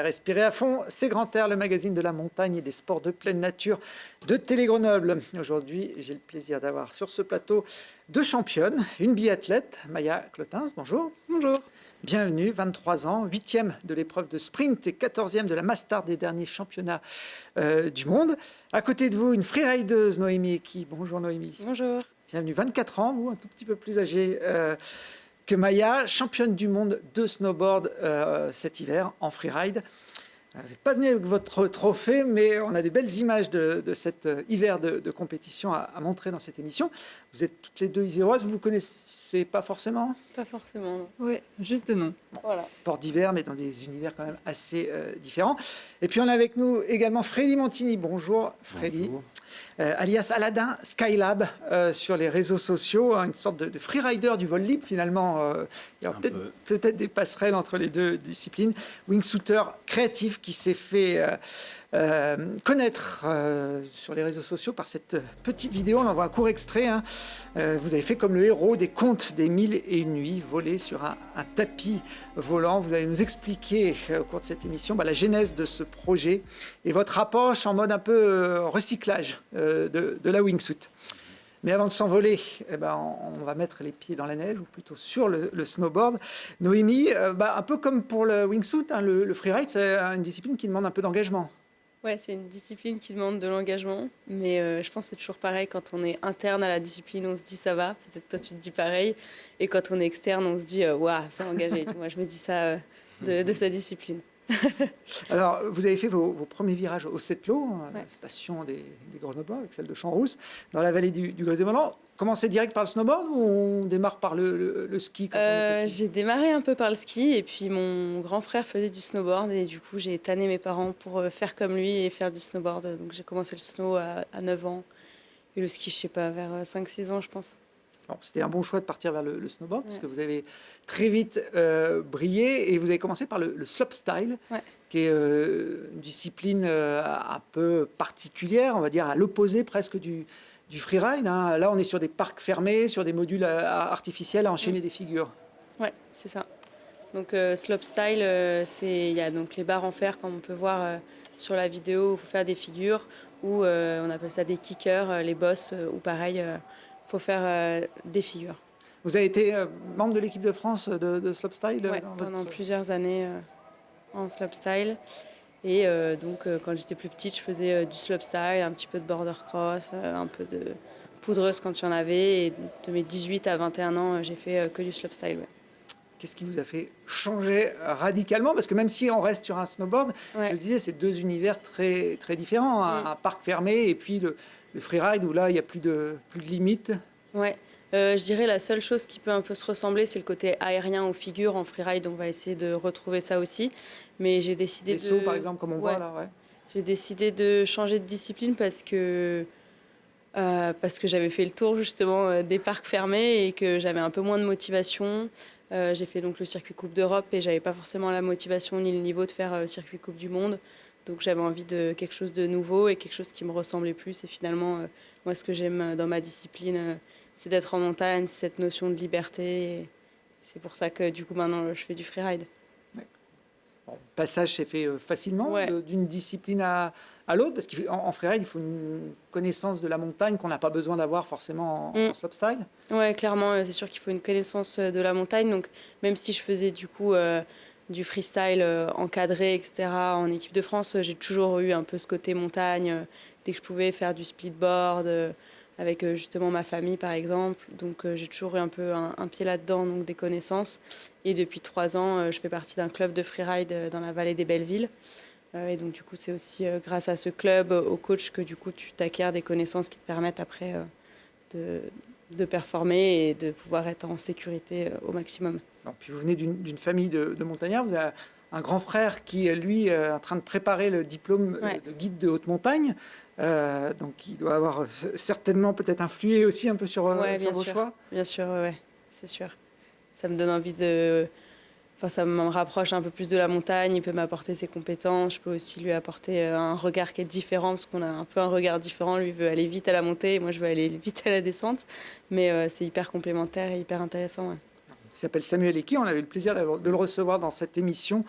Air, respirez à fond, c'est Grand Air, le magazine de la montagne et des sports de pleine nature de Télé Grenoble. Aujourd'hui, j'ai le plaisir d'avoir sur ce plateau deux championnes, une biathlète, Maya Clotins, bonjour. Bonjour. Bienvenue, 23 ans, 8e de l'épreuve de sprint et 14e de la Mastart des derniers championnats du monde. À côté de vous, une freerideuse, Noémie Eki. Bonjour Noémie. Bonjour. Bienvenue, 24 ans, vous, un tout petit peu plus âgée que Maya, championne du monde de snowboard cet hiver en freeride. Vous n'êtes pas venu avec votre trophée, mais on a des belles images de cet hiver de compétition à montrer dans cette émission. Vous êtes toutes les deux iséroises, vous ne vous connaissez pas forcément? Pas forcément, non. Oui, juste non. Bon, voilà. Sport d'hiver, mais dans des univers quand même assez différents. Et puis on a avec nous également Freddy Montini. Bonjour Freddy. Bonjour. Alias Aladdin Skylab sur les réseaux sociaux, une sorte de freerider du vol libre finalement. Il y a peut-être des passerelles entre les deux disciplines. Wingsuiter créatif qui s'est fait connaître sur les réseaux sociaux par cette petite vidéo. On en voit un court extrait. Hein. Vous avez fait comme le héros des contes des 1001 nuits, volé sur un tapis volant. Vous allez nous expliquer au cours de cette émission la genèse de ce projet et votre approche en mode un peu recyclage de la wingsuit. Mais avant de s'envoler, on va mettre les pieds dans la neige, ou plutôt sur le snowboard. Noémie, un peu comme pour le wingsuit, hein, le freeride, c'est une discipline qui demande un peu d'engagement. Ouais, c'est une discipline qui demande de l'engagement, mais je pense que c'est toujours pareil. Quand on est interne à la discipline, on se dit ça va. Peut-être toi, tu te dis pareil. Et quand on est externe, on se dit waouh, c'est engagé. Moi, je me dis ça de sa discipline. Alors, vous avez fait vos premiers virages au Setlo, ouais. La station des Grenoblois, avec celle de Champs-Rousse, dans la vallée du Grésé-Molant. Commencez direct par le snowboard ou on démarre par le ski quand on est petit? J'ai démarré un peu par le ski et puis mon grand frère faisait du snowboard et du coup j'ai tanné mes parents pour faire comme lui et faire du snowboard. Donc j'ai commencé le snow à 9 ans et le ski, je sais pas, vers 5-6 ans je pense. C'était un bon choix de partir vers le snowboard, ouais. parce que vous avez très vite brillé et vous avez commencé par le slopestyle, ouais. qui est une discipline un peu particulière, on va dire à l'opposé presque du freeride. Hein. Là, on est sur des parcs fermés, sur des modules artificiels à enchaîner des figures. Ouais, c'est ça. Donc slopestyle, il y a donc les barres en fer, comme on peut voir sur la vidéo, où il faut faire des figures, ou on appelle ça des kickers, les bosses, ou pareil. Faut faire des figures. Vous avez été membre de l'équipe de France de slopestyle? Ouais, pendant plusieurs années en slopestyle. Et donc, quand j'étais plus petite, je faisais du slopestyle, un petit peu de border cross, un peu de poudreuse quand il y en avait. Et de mes 18 à 21 ans, j'ai fait que du slopestyle. Ouais. Qu'est-ce qui vous a fait changer radicalement? Parce que même si on reste sur un snowboard, ouais. je le disais, c'est deux univers très, très différents. Un parc fermé et puis le freeride où là, il n'y a plus de limites. Ouais. Je dirais la seule chose qui peut un peu se ressembler, c'est le côté aérien aux figures. En freeride, on va essayer de retrouver ça aussi. Mais j'ai décidé Les sauts, par exemple, comme on voit là. Ouais. J'ai décidé de changer de discipline parce que j'avais fait le tour justement des parcs fermés et que j'avais un peu moins de motivation. J'ai fait donc le circuit Coupe d'Europe et j'avais pas forcément la motivation ni le niveau de faire circuit Coupe du Monde. Donc j'avais envie de quelque chose de nouveau et quelque chose qui me ressemblait plus. Et finalement, moi, ce que j'aime dans ma discipline, c'est d'être en montagne, cette notion de liberté. Et c'est pour ça que du coup, maintenant, je fais du freeride. Bon, le passage s'est fait facilement d'une discipline à l'autre, parce qu'en freeride, il faut une connaissance de la montagne qu'on n'a pas besoin d'avoir forcément en slopestyle. Ouais, clairement, c'est sûr qu'il faut une connaissance de la montagne. Donc, même si je faisais du coup du freestyle encadré, etc., en équipe de France, j'ai toujours eu un peu ce côté montagne. Dès que je pouvais faire du splitboard avec justement ma famille, par exemple. Donc, j'ai toujours eu un peu un pied là-dedans, donc des connaissances. Et depuis 3 ans, je fais partie d'un club de freeride dans la vallée des Bellevilles. Et donc, du coup, c'est aussi grâce à ce club, au coach, que du coup, tu t'acquiers des connaissances qui te permettent après de performer et de pouvoir être en sécurité au maximum. Non, puis vous venez d'une famille de montagnards. Vous avez un grand frère qui, lui, est en train de préparer le diplôme de guide de haute montagne. Donc, il doit avoir certainement peut-être influé aussi un peu sur vos choix. Bien sûr, ouais, c'est sûr. Ça me donne envie de... Enfin, ça me rapproche un peu plus de la montagne. Il peut m'apporter ses compétences. Je peux aussi lui apporter un regard qui est différent, parce qu'on a un peu un regard différent. Lui veut aller vite à la montée, moi je veux aller vite à la descente. Mais c'est hyper complémentaire et hyper intéressant. Ouais. Il s'appelle Samuel Eki. On avait eu le plaisir de le recevoir dans cette émission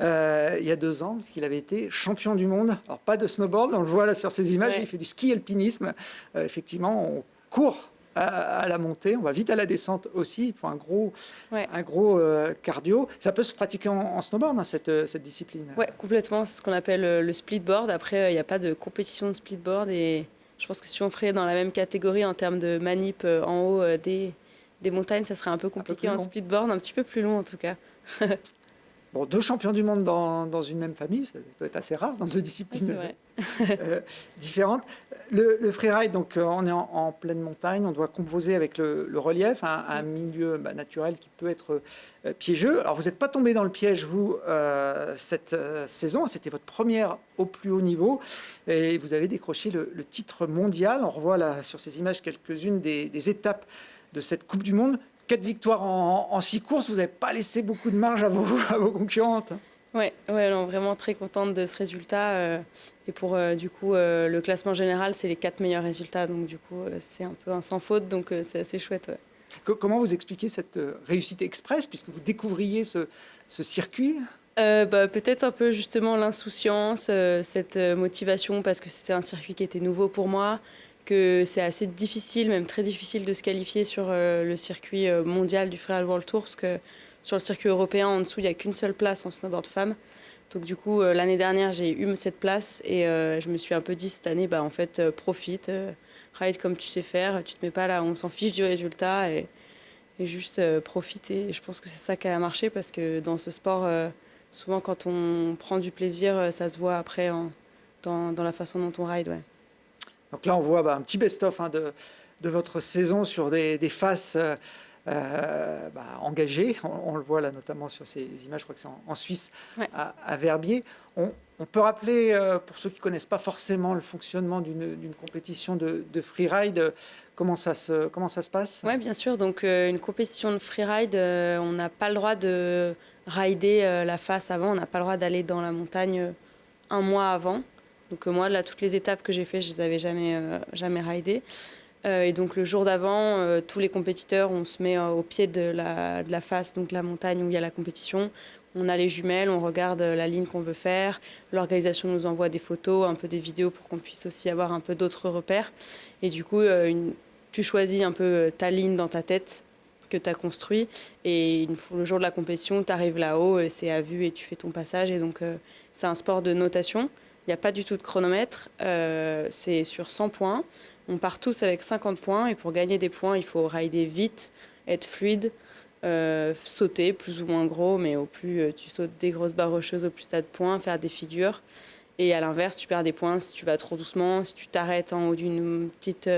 il y a 2 ans, parce qu'il avait été champion du monde. Alors, pas de snowboard, on le voit là sur ces images, il fait du ski-alpinisme. Effectivement, on court à la montée, on va vite à la descente aussi. Il faut un gros cardio. Ça peut se pratiquer en snowboard, cette discipline. Oui, complètement. C'est ce qu'on appelle le splitboard. Après, il n'y a pas de compétition de splitboard. Et je pense que si on ferait dans la même catégorie en termes de manip en haut des montagnes, ça serait un peu compliqué en splitboard, un petit peu plus long en tout cas. Bon, 2 champions du monde dans une même famille, ça doit être assez rare dans 2 disciplines différentes. Le freeride, donc on est en pleine montagne, on doit composer avec le relief, un milieu naturel qui peut être piégeux. Alors vous n'êtes pas tombé dans le piège, vous, cette saison, c'était votre première au plus haut niveau, et vous avez décroché le titre mondial. On revoit là sur ces images quelques-unes des étapes de cette Coupe du Monde. 4 victoires en 6 courses, vous n'avez pas laissé beaucoup de marge à vos concurrentes. Ouais, non, vraiment très contente de ce résultat. Et pour du coup, le classement général, c'est les 4 meilleurs résultats. Donc du coup, c'est un peu un sans faute, donc c'est assez chouette. Ouais. Comment vous expliquez cette réussite express, puisque vous découvriez ce circuit? Peut-être un peu justement l'insouciance, cette motivation, parce que c'était un circuit qui était nouveau pour moi, que c'est assez difficile, même très difficile de se qualifier sur le circuit mondial du Freeride World Tour, parce que sur le circuit européen, en dessous, il n'y a qu'une seule place en snowboard femme. Donc du coup, l'année dernière, j'ai eu cette place et je me suis un peu dit cette année, en fait, profite, ride comme tu sais faire, tu te mets pas là, on s'en fiche du résultat et juste profiter. Et je pense que c'est ça qui a marché, parce que dans ce sport, souvent quand on prend du plaisir, ça se voit après dans la façon dont on ride. Ouais. Donc là, on voit un petit best-of de votre saison sur des faces engagées. On le voit là notamment sur ces images, je crois que c'est en Suisse, ouais. à Verbier. On peut rappeler, pour ceux qui ne connaissent pas forcément le fonctionnement d'une compétition de freeride, comment ça se passe? Oui, bien sûr. Donc, une compétition de freeride, on n'a pas le droit de rider la face avant. On n'a pas le droit d'aller dans la montagne un mois avant. Donc moi, là, toutes les étapes que j'ai faites, je les avais jamais ridées. Et donc le jour d'avant, tous les compétiteurs, on se met au pied de la face, donc la montagne où il y a la compétition. On a les jumelles, on regarde la ligne qu'on veut faire. L'organisation nous envoie des photos, un peu des vidéos pour qu'on puisse aussi avoir un peu d'autres repères. Et du coup, tu choisis un peu ta ligne dans ta tête que tu as construit. Et le jour de la compétition, tu arrives là-haut, c'est à vue et tu fais ton passage. Et donc, c'est un sport de notation. Il n'y a pas du tout de chronomètre, c'est sur 100 points. On part tous avec 50 points et pour gagner des points, il faut rider vite, être fluide, sauter plus ou moins gros, mais au plus tu sautes des grosses barres rocheuses, au plus tu as de points, faire des figures. Et à l'inverse, tu perds des points si tu vas trop doucement, si tu t'arrêtes en haut d'une petite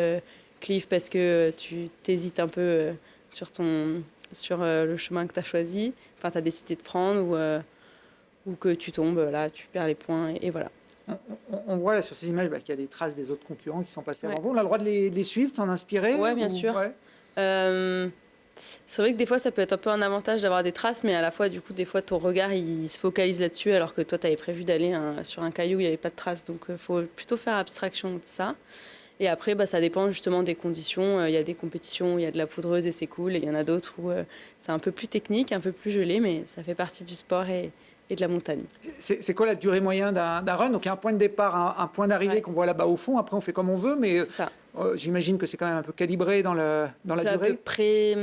cliff parce que tu t'hésites un peu sur le chemin que tu as choisi, enfin tu as décidé de prendre ou que tu tombes, là tu perds les points et voilà. On voit là sur ces images qu'il y a des traces des autres concurrents qui sont passés avant vous. On a le droit de les suivre, s'en inspirer? Oui, bien sûr. Ouais. C'est vrai que des fois, ça peut être un peu un avantage d'avoir des traces, mais à la fois, du coup, des fois, ton regard, il se focalise là-dessus, alors que toi, tu avais prévu d'aller sur un caillou où il n'y avait pas de traces. Donc, il faut plutôt faire abstraction de ça. Et après, ça dépend justement des conditions. Il y a des compétitions où il y a de la poudreuse et c'est cool. Et il y en a d'autres où c'est un peu plus technique, un peu plus gelé, mais ça fait partie du sport et de la montagne. C'est quoi la durée moyenne d'un run? Donc il y a un point de départ, un point d'arrivée qu'on voit là-bas au fond. Après, on fait comme on veut, mais j'imagine que c'est quand même un peu calibré dans la durée. C'est à peu près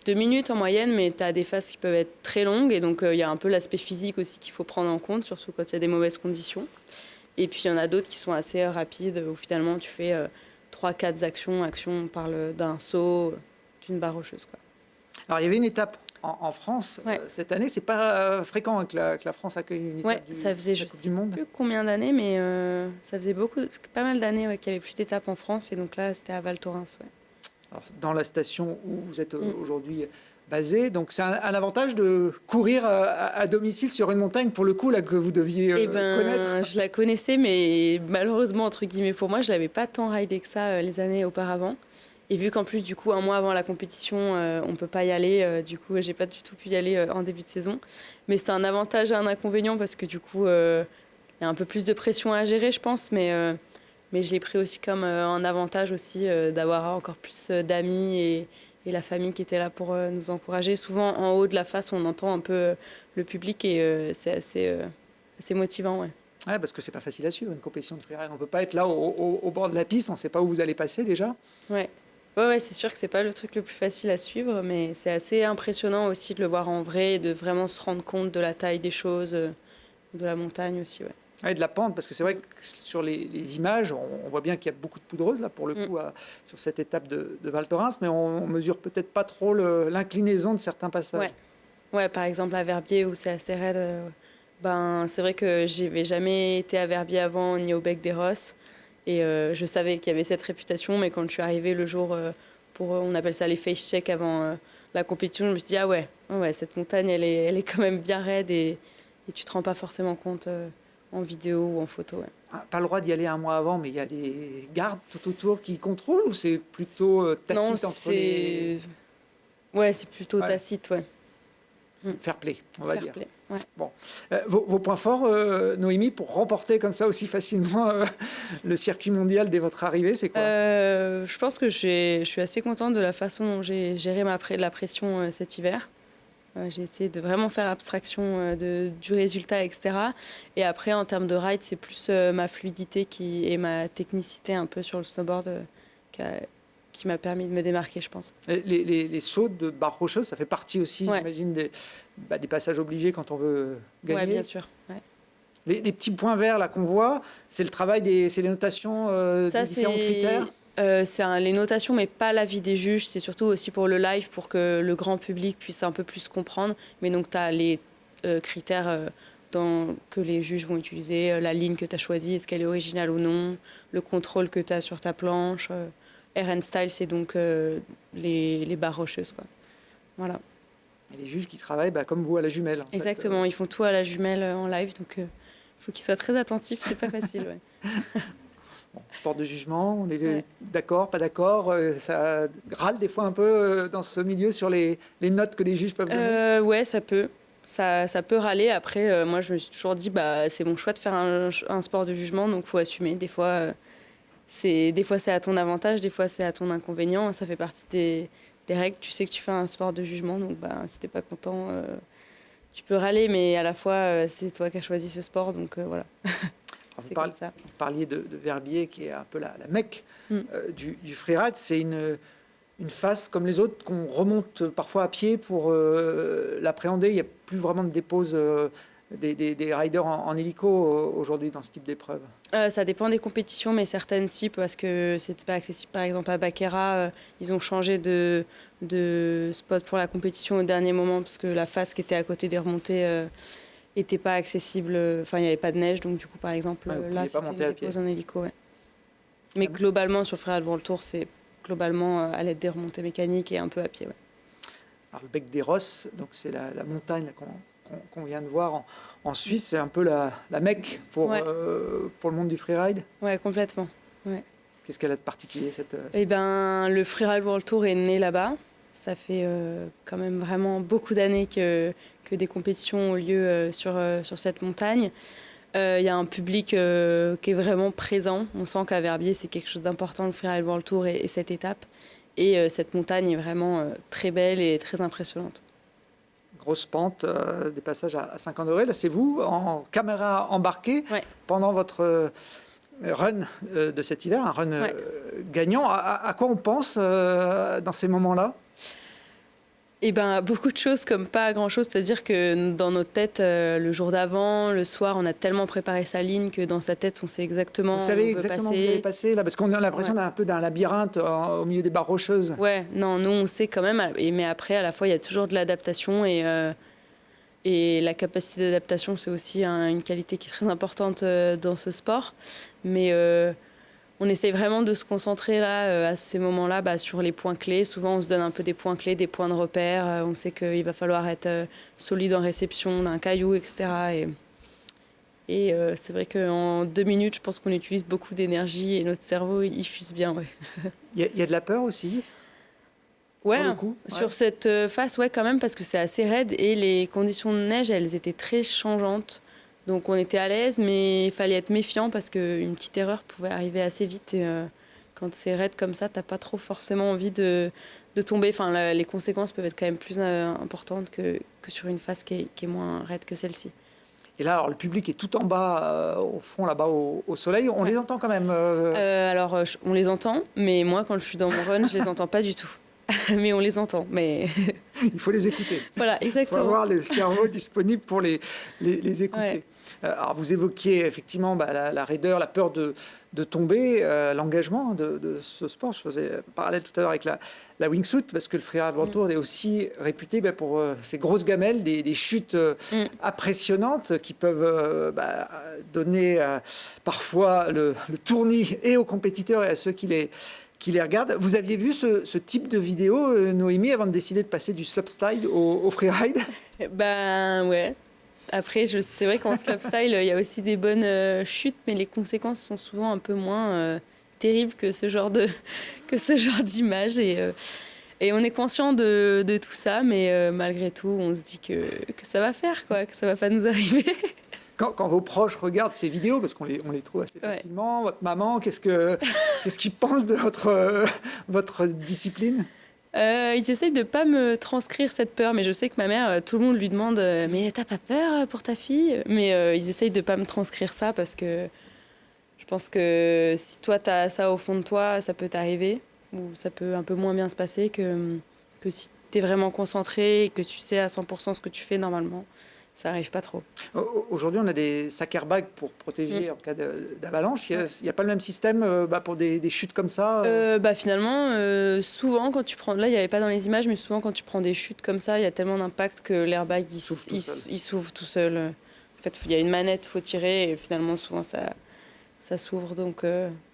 2 minutes en moyenne, mais tu as des phases qui peuvent être très longues. Et donc, il y a un peu l'aspect physique aussi qu'il faut prendre en compte, surtout quand il y a des mauvaises conditions. Et puis, il y en a d'autres qui sont assez rapides, où finalement, tu fais 3-4 actions. On parle d'un saut, d'une barre rocheuse, quoi. Alors, il y avait une étape en France cette année. C'est pas fréquent que la France accueille une étape ça faisait, du monde. Je sais plus combien d'années, mais ça faisait pas mal d'années qu'il n'y avait plus d'étapes en France. Et donc là, c'était à Val Thorens. Alors, dans la station où vous êtes aujourd'hui basé, donc c'est un avantage de courir à domicile sur une montagne, pour le coup, là, que vous deviez connaître. Je la connaissais, mais malheureusement, entre guillemets, pour moi, je ne l'avais pas tant ridé que ça les années auparavant. Et vu qu'en plus, du coup, un mois avant la compétition, on ne peut pas y aller, du coup, j'ai pas du tout pu y aller en début de saison. Mais c'est un avantage et un inconvénient parce que du coup, il y a un peu plus de pression à gérer, je pense. Mais je l'ai pris aussi comme un avantage aussi d'avoir encore plus d'amis et la famille qui était là pour nous encourager. Souvent, en haut de la face, on entend un peu le public et c'est assez motivant. Ouais. Ouais, parce que c'est pas facile à suivre une compétition de freeride. On peut pas être là au bord de la piste, on sait pas où vous allez passer déjà. Ouais, c'est sûr que c'est pas le truc le plus facile à suivre, mais c'est assez impressionnant aussi de le voir en vrai et de vraiment se rendre compte de la taille des choses, de la montagne aussi. Ouais. Ouais, de la pente, parce que c'est vrai que sur les images, on voit bien qu'il y a beaucoup de poudreuse là pour le coup sur cette étape de Val Thorens, mais on mesure peut-être pas trop l'inclinaison de certains passages. Ouais, par exemple à Verbier où c'est assez raide. C'est vrai que j'avais jamais été à Verbier avant ni au Bec des Rosses. Et je savais qu'il y avait cette réputation, mais quand je suis arrivée le jour on appelle ça les face check avant la compétition, je me suis dit, ah ouais, cette montagne, elle est quand même bien raide et tu te rends pas forcément compte en vidéo ou en photo. Ouais. Ah, pas le droit d'y aller un mois avant, mais il y a des gardes tout autour qui contrôlent ou c'est plutôt tacite entre les... Ouais, c'est plutôt tacite, ouais. Fair play, on va dire. Play, ouais. Bon. Vos points forts, Noémie, pour remporter comme ça aussi facilement le circuit mondial dès votre arrivée, c'est quoi? Je pense que je suis assez contente de la façon dont j'ai géré la pression cet hiver. J'ai essayé de vraiment faire abstraction du résultat, etc. Et après, en termes de ride, c'est plus ma fluidité et ma technicité un peu sur le snowboard qui m'a permis de me démarquer, je pense. Les sauts de barres rocheuses, ça fait partie aussi, j'imagine, des passages obligés quand on veut gagner. Oui, bien sûr. Ouais. Les petits points verts là qu'on voit, c'est le travail c'est les notations des différents critères. C'est les notations, mais pas l'avis des juges. C'est surtout aussi pour le live, pour que le grand public puisse un peu plus comprendre. Mais donc, tu as les critères que les juges vont utiliser, la ligne que tu as choisie, est-ce qu'elle est originale ou non, le contrôle que tu as sur ta planche. RN Style, c'est donc les barres rocheuses, quoi. Voilà. Et les juges qui travaillent comme vous à la jumelle. Exactement, ils font tout à la jumelle en live, donc il faut qu'ils soient très attentifs, c'est pas facile. Ouais. Bon, sport de jugement, on est d'accord, pas d'accord, ça râle des fois un peu dans ce milieu sur les notes que les juges peuvent donner. Ouais, ça peut. Ça peut râler. Après, moi, je me suis toujours dit, c'est mon choix de faire un sport de jugement, donc il faut assumer. Des fois, c'est à ton avantage, des fois, c'est à ton inconvénient. Ça fait partie des règles. Tu sais que tu fais un sport de jugement, donc si t'es pas content, tu peux râler, mais à la fois, c'est toi qui as choisi ce sport, donc voilà. Vous parliez de Verbier, qui est un peu la Mecque du freeride. C'est une face comme les autres qu'on remonte parfois à pied pour l'appréhender. Il n'y a plus vraiment de dépose des riders en hélico aujourd'hui dans ce type d'épreuve. Ça dépend des compétitions, mais certaines si, parce que c'était pas accessible. Par exemple, à Baqueira, ils ont changé de spot pour la compétition au dernier moment, parce que la face qui était à côté des remontées n'était pas accessible. Enfin, il n'y avait pas de neige, donc du coup, par exemple, là, c'était une dépose en hélico. Ouais. Mais globalement, sur Freeride World Tour, c'est globalement à l'aide des remontées mécaniques et un peu à pied. Ouais. Alors, le Bec des Rosses, donc c'est la montagne qu'on vient de voir en Suisse, c'est un peu la Mecque pour le monde du freeride. Ouais, complètement. Ouais. Qu'est-ce qu'elle a de particulier cette... Le Freeride World Tour est né là-bas. Ça fait quand même vraiment beaucoup d'années que des compétitions ont lieu sur cette montagne. Il y a un public qui est vraiment présent. On sent qu'à Verbier, c'est quelque chose d'important, le Freeride World Tour et cette étape. Et cette montagne est vraiment très belle et très impressionnante. Grosse pente, des passages à 50 degrés. Là, c'est vous, en caméra embarquée, pendant votre run de cet hiver, un run gagnant. À quoi on pense dans ces moments-là ? Beaucoup de choses comme pas grand-chose. C'est-à-dire que dans notre tête, le jour d'avant, le soir, on a tellement préparé sa ligne que dans sa tête, on sait exactement où on veut passer. Vous savez exactement où vous allez passer là, parce qu'on a l'impression d'un peu d'un labyrinthe au milieu des barres rocheuses. Ouais, non, nous, on sait quand même. Mais après, à la fois, il y a toujours de l'adaptation et la capacité d'adaptation, c'est aussi une qualité qui est très importante dans ce sport. Mais on essaye vraiment de se concentrer là, à ces moments-là sur les points clés. Souvent, on se donne un peu des points clés, des points de repère. On sait qu'il va falloir être solide en réception d'un caillou, etc. Et c'est vrai qu'en 2 minutes, je pense qu'on utilise beaucoup d'énergie et notre cerveau, il fuse bien. Ouais. Il y a de la peur aussi ? Ouais, sur cette face, quand même, parce que c'est assez raide et les conditions de neige, elles étaient très changeantes. Donc on était à l'aise, mais il fallait être méfiant parce qu'une petite erreur pouvait arriver assez vite. Et, quand c'est raide comme ça, t'as pas trop forcément envie de tomber. Enfin, les conséquences peuvent être quand même plus importantes que sur une face qui est moins raide que celle-ci. Et là, alors, le public est tout en bas, au fond, là-bas, au soleil. On les entend quand même Alors, on les entend, mais moi, quand je suis dans mon run, je les entends pas du tout. Mais on les entend. Mais il faut les écouter. Voilà, exactement. Il faut avoir le cerveau disponible pour les écouter. Ouais. Alors, vous évoquiez effectivement la raideur, la peur de tomber, l'engagement de ce sport. Je faisais parallèle tout à l'heure avec la wingsuit, parce que le freeride World Tour est aussi réputé pour ces grosses gamelles, des chutes impressionnantes qui peuvent donner parfois le tournis et aux compétiteurs et à ceux qui les regardent. Vous aviez vu ce type de vidéo, Noémie, avant de décider de passer du slopestyle au freeride? Ben ouais. Après, c'est vrai qu'en slopestyle, il y a aussi des bonnes chutes, mais les conséquences sont souvent un peu moins terribles que ce genre d'image. Et on est conscient de tout ça, mais malgré tout, on se dit que ça va faire, quoi, que ça va pas nous arriver. Quand vos proches regardent ces vidéos, parce qu'on les trouve assez facilement, votre maman, qu'est-ce qu'ils pensent de votre discipline? Ils essayent de ne pas me transcrire cette peur, mais je sais que ma mère, tout le monde lui demande mais t'as pas peur pour ta fille? Mais ils essayent de ne pas me transcrire ça parce que je pense que si toi t'as ça au fond de toi, ça peut t'arriver, ou ça peut un peu moins bien se passer que si t'es vraiment concentré et que tu sais à 100% ce que tu fais normalement. Ça n'arrive pas trop. Aujourd'hui, on a des sacs airbags pour protéger en cas d'avalanche. Il n'y a pas le même système pour des chutes comme ça Finalement, souvent, quand tu prends... Là, il n'y avait pas dans les images, mais souvent, quand tu prends des chutes comme ça, il y a tellement d'impact que l'airbag, il s'ouvre tout seul. En fait, il y a une manette, il faut tirer, et finalement, souvent, ça s'ouvre. Donc,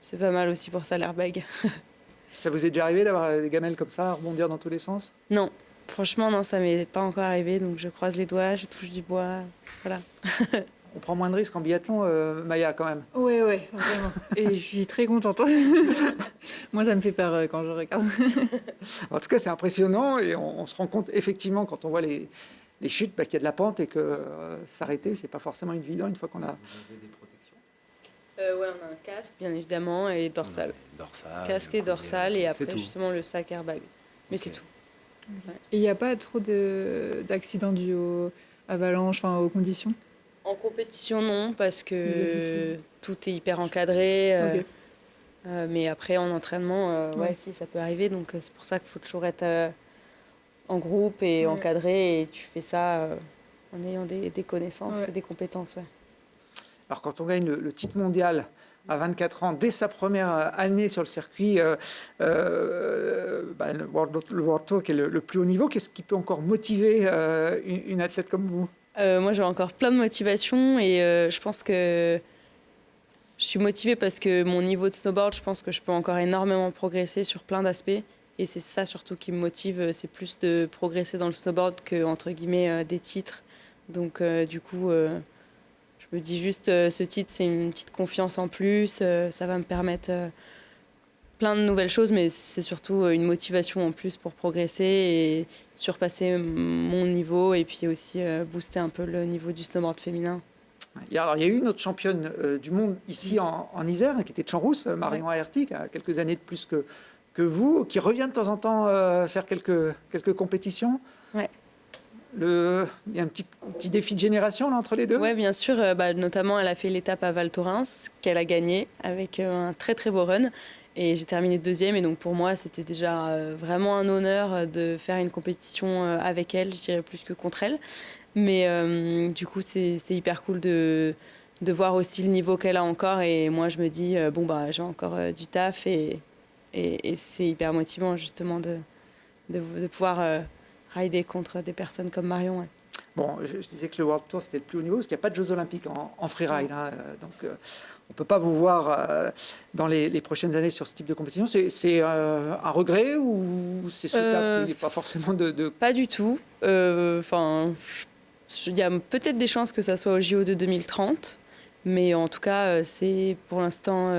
c'est pas mal aussi pour ça, l'airbag. Ça vous est déjà arrivé d'avoir des gamelles comme ça, rebondir dans tous les sens? Non. Franchement, non, ça m'est pas encore arrivé, donc je croise les doigts, je touche du bois, voilà. On prend moins de risques en biathlon, Maya, quand même. Oui, vraiment. Et je suis très contente. Moi, ça me fait peur quand je regarde. En tout cas, c'est impressionnant et on se rend compte effectivement quand on voit les chutes qu'il y a de la pente et que s'arrêter, c'est pas forcément évident une fois qu'on a... Vous avez des protections? Ouais, on a un casque, bien évidemment, et dorsal. Casque et dorsal, et après, justement, le sac airbag. Mais c'est tout. Okay. Et il n'y a pas trop d'accidents dus aux avalanches, aux conditions? En compétition, non, parce que tout est hyper encadré. Okay. Mais après, en entraînement, si, ça peut arriver. Donc, c'est pour ça qu'il faut toujours être en groupe et encadré. Et tu fais ça en ayant des connaissances et des compétences. Ouais. Alors, quand on gagne le titre mondial à 24 ans, dès sa première année sur le circuit, le World Tour qui est le plus haut niveau, qu'est-ce qui peut encore motiver une athlète comme vous? Moi, j'ai encore plein de motivation et je pense que je suis motivée parce que mon niveau de snowboard, je pense que je peux encore énormément progresser sur plein d'aspects. Et c'est ça surtout qui me motive, c'est plus de progresser dans le snowboard que, entre guillemets, des titres. Donc, du coup... je me dis juste, ce titre, c'est une petite confiance en plus, ça va me permettre plein de nouvelles choses, mais c'est surtout une motivation en plus pour progresser et surpasser mon niveau et puis aussi booster un peu le niveau du snowboard féminin. Alors, il y a eu une autre championne du monde ici en Isère, qui était de Champs-Rousse, Marion Aerty, qui a quelques années de plus que vous, qui revient de temps en temps faire quelques compétitions. Ouais. Il y a un petit défi de génération là, entre les deux? Oui, bien sûr. Notamment, elle a fait l'étape à Val Thorens, qu'elle a gagnée avec un très très beau run. Et j'ai terminé deuxième. Et donc pour moi, c'était déjà vraiment un honneur de faire une compétition avec elle, je dirais plus que contre elle. Mais du coup, c'est hyper cool de voir aussi le niveau qu'elle a encore. Et moi, je me dis, j'ai encore du taf. Et c'est hyper motivant justement de pouvoir... rider contre des personnes comme Marion. Ouais. Bon, je disais que le World Tour, c'était le plus haut niveau, parce qu'il n'y a pas de Jeux Olympiques en freeride. Hein, donc, on ne peut pas vous voir dans les prochaines années sur ce type de compétition. C'est un regret ou c'est souhaitable qu'il n'y ait pas forcément de... Pas du tout. Il y a peut-être des chances que ça soit au JO de 2030. Mais en tout cas, c'est pour l'instant...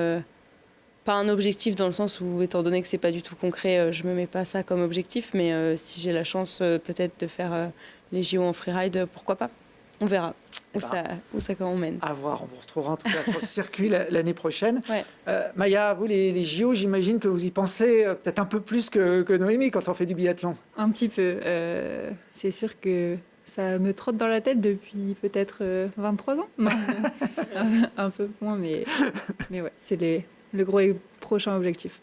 pas un objectif dans le sens où, étant donné que c'est pas du tout concret, je me mets pas ça comme objectif, mais si j'ai la chance peut-être de faire les JO en freeride, pourquoi pas? On verra. où ça m'emmène. À voir, on vous retrouvera en tout cas sur le circuit l'année prochaine. Ouais. Maya, vous, les JO, j'imagine que vous y pensez peut-être un peu plus que Noémie quand on fait du biathlon. Un petit peu. C'est sûr que ça me trotte dans la tête depuis peut-être 23 ans. Non, un peu moins, mais ouais, c'est le gros et prochain objectif.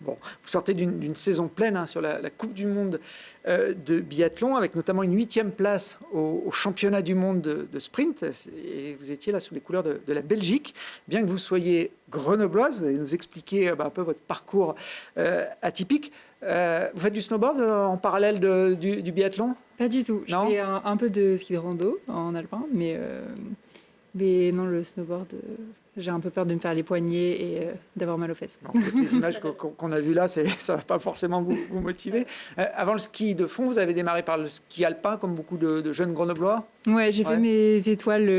Bon, vous sortez d'une saison pleine sur la Coupe du Monde de biathlon, avec notamment une 8e place au championnat du monde de sprint. Et vous étiez là sous les couleurs de la Belgique. Bien que vous soyez grenobloise, vous allez nous expliquer un peu votre parcours atypique. Vous faites du snowboard en parallèle du biathlon? Pas du tout. Non. Je fais un peu de ski de rando en alpin, mais non, le snowboard, j'ai un peu peur de me faire les poignets et d'avoir mal aux fesses. Bon, les images qu'on a vues là, ça ne va pas forcément vous motiver. Avant le ski de fond, vous avez démarré par le ski alpin, comme beaucoup de jeunes grenoblois? Ouais, j'ai fait mes étoiles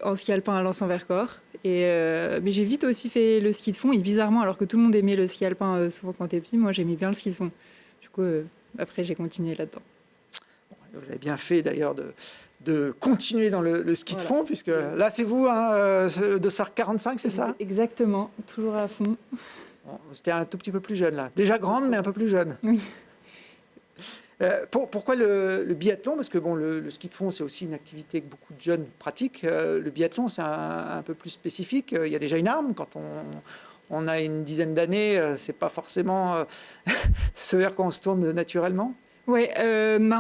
en ski alpin à Lens-en-Vercors. Mais j'ai vite aussi fait le ski de fond. Et bizarrement, alors que tout le monde aimait le ski alpin souvent quand t'es petit, moi j'aimais bien le ski de fond. Du coup, après, j'ai continué là-dedans. Vous avez bien fait d'ailleurs de continuer dans le ski de fond, puisque là c'est vous, le Dossard 45, c'est ça? Exactement, toujours à fond. Bon, c'était un tout petit peu plus jeune là. Déjà grande, mais un peu plus jeune. Oui. Pourquoi le biathlon? Parce que bon, le ski de fond, c'est aussi une activité que beaucoup de jeunes pratiquent. Le biathlon, c'est un peu plus spécifique. Il y a déjà une arme. Quand on a une dizaine d'années, c'est pas forcément ce vers quoi on se tourne naturellement. Ouais,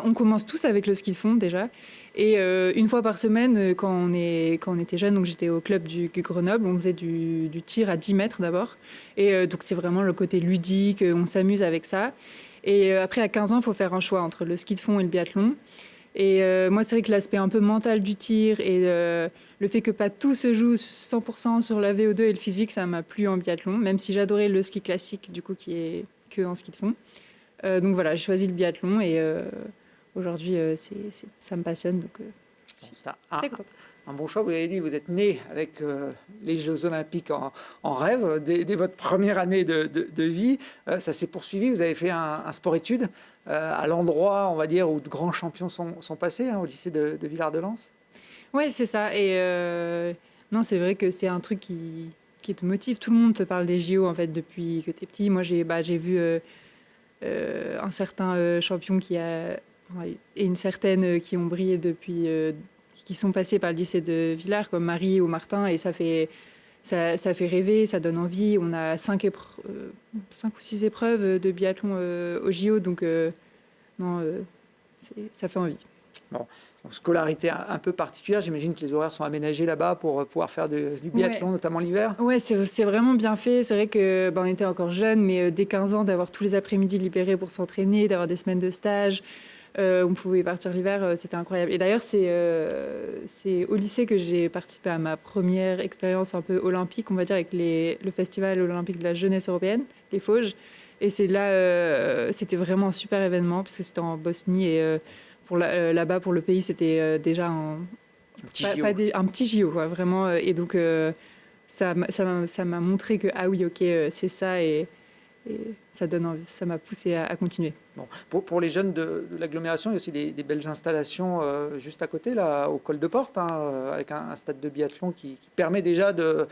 on commence tous avec le ski de fond déjà. Et une fois par semaine, quand on était jeune, donc j'étais au club du Grenoble, on faisait du tir à 10 mètres d'abord. Et donc c'est vraiment le côté ludique, on s'amuse avec ça. Et après, à 15 ans, il faut faire un choix entre le ski de fond et le biathlon. Et moi, c'est vrai que l'aspect un peu mental du tir et le fait que pas tout se joue 100% sur la VO2 et le physique, ça m'a plu en biathlon, même si j'adorais le ski classique, du coup, qui est que en ski de fond. Donc voilà, j'ai choisi le biathlon et aujourd'hui, ça me passionne. Donc, c'est très contente. un bon choix. Vous avez dit, vous êtes né avec les Jeux Olympiques en rêve dès votre première année de vie. Ça s'est poursuivi. Vous avez fait un sport-études à l'endroit, on va dire, où de grands champions sont passés, au lycée de Villard-de-Lans. Ouais, c'est ça. Et non, c'est vrai que c'est un truc qui te motive. Tout le monde te parle des JO en fait depuis que tu es petit. Moi, j'ai vu un certain champion et une certaine qui ont brillé depuis, qui sont passés par le lycée de Villars, comme Marie ou Martin, et ça fait rêver, ça donne envie. On a 5 ou 6 épreuves de biathlon au JO, donc ça fait envie. Bon, donc, scolarité un peu particulière, j'imagine que les horaires sont aménagés là-bas pour pouvoir faire du biathlon, notamment l'hiver. Ouais, c'est vraiment bien fait. C'est vrai que on était encore jeunes, mais dès 15 ans, d'avoir tous les après-midi libérés pour s'entraîner, d'avoir des semaines de stage, on pouvait partir l'hiver, c'était incroyable. Et d'ailleurs, c'est au lycée que j'ai participé à ma première expérience un peu olympique, on va dire, avec le Festival olympique de la jeunesse européenne, les Fauges. Et c'est là, c'était vraiment un super événement, parce que c'était en Bosnie et là-bas, pour le pays, c'était déjà un petit JO, quoi, vraiment. Et donc, ça m'a montré que, ah oui, ok, c'est ça, et ça donne envie, ça m'a poussé à continuer. Bon, pour les jeunes de l'agglomération, il y a aussi des belles installations juste à côté, là, au col de Porte, avec un stade de biathlon qui permet déjà de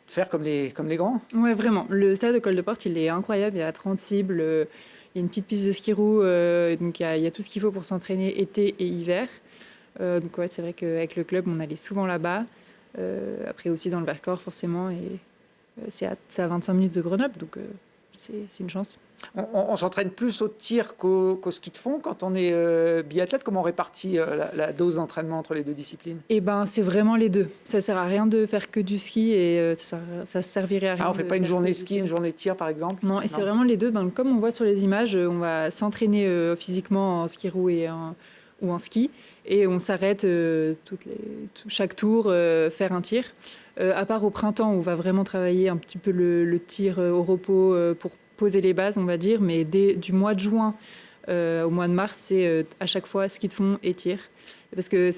faire comme les grands. Ouais, vraiment. Le stade de col de Porte, il est incroyable. Il y a 30 cibles. Il y a une petite piste de ski roue, donc il y a tout ce qu'il faut pour s'entraîner été et hiver. Donc ouais, c'est vrai qu'avec le club, on allait souvent là-bas. Après aussi dans le Vercors, forcément. Et c'est à 25 minutes de Grenoble, donc c'est une chance. On s'entraîne plus au tir qu'au ski de fond quand on est biathlète. Comment on répartit la dose d'entraînement entre les deux disciplines? Eh ben, c'est vraiment les deux. Ça sert à rien de faire que du ski et ça servirait à rien. On fait pas une journée ski, une journée tir par exemple? Non, et c'est vraiment les deux. Comme on voit sur les images, on va s'entraîner physiquement en ski roue ou en ski, et on s'arrête chaque tour faire un tir. À part au printemps, où on va vraiment travailler un petit peu le tir au repos pour poser les bases, on va dire, mais du mois de juin au mois de mars, c'est à chaque fois ski de fond et tir. Parce que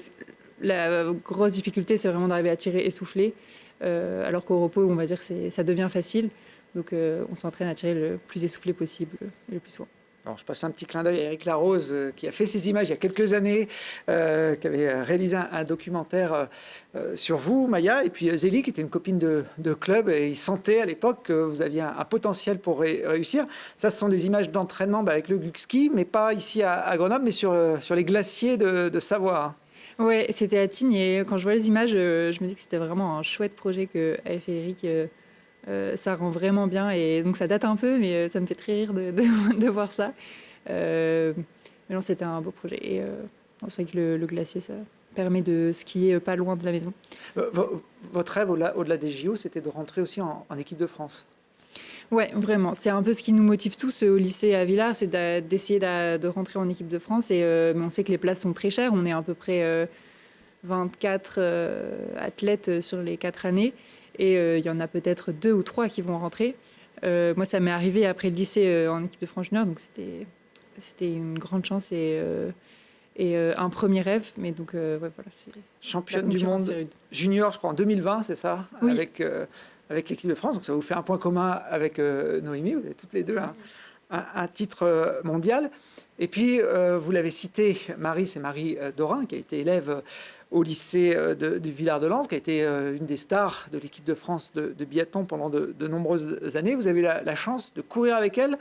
la grosse difficulté, c'est vraiment d'arriver à tirer essoufflé, alors qu'au repos, on va dire, ça devient facile. Donc on s'entraîne à tirer le plus essoufflé possible, le plus souvent. Alors, je passe un petit clin d'œil à Eric Larose, qui a fait ces images il y a quelques années, qui avait réalisé un documentaire sur vous, Maya, et puis Zélie, qui était une copine de club, et il sentait à l'époque que vous aviez un potentiel pour réussir. Ça, ce sont des images d'entraînement avec le Gugski, mais pas ici à Grenoble, mais sur les glaciers de Savoie. Ouais, c'était à Tignes, et quand je vois les images, je me dis que c'était vraiment un chouette projet qu'avait fait Eric. Ça rend vraiment bien, et donc ça date un peu, mais ça me fait très rire de voir ça. Mais non, c'était un beau projet. Et c'est vrai que le glacier, ça permet de skier pas loin de la maison. Votre rêve, au-delà des JO, c'était de rentrer aussi en équipe de France. Ouais, vraiment. C'est un peu ce qui nous motive tous au lycée à Villars, c'est d'essayer de rentrer en équipe de France. Mais on sait que les places sont très chères. On est à peu près 24 athlètes sur les 4 années. Et il y en a peut-être 2 ou 3 qui vont rentrer. Moi, ça m'est arrivé après le lycée en équipe de France junior, donc c'était une grande chance et un premier rêve. Mais donc, ouais, voilà, c'est championne du monde junior, je crois, en 2020, c'est ça, oui. avec l'équipe de France. Donc ça vous fait un point commun avec Noémie. Vous avez toutes les deux un titre mondial. Et puis, vous l'avez cité, Marie, c'est Marie Dorin, qui a été élève au lycée du Villard-de-Lans, qui a été une des stars de l'équipe de France de biathlon pendant de nombreuses années. Vous avez eu la chance de courir avec elle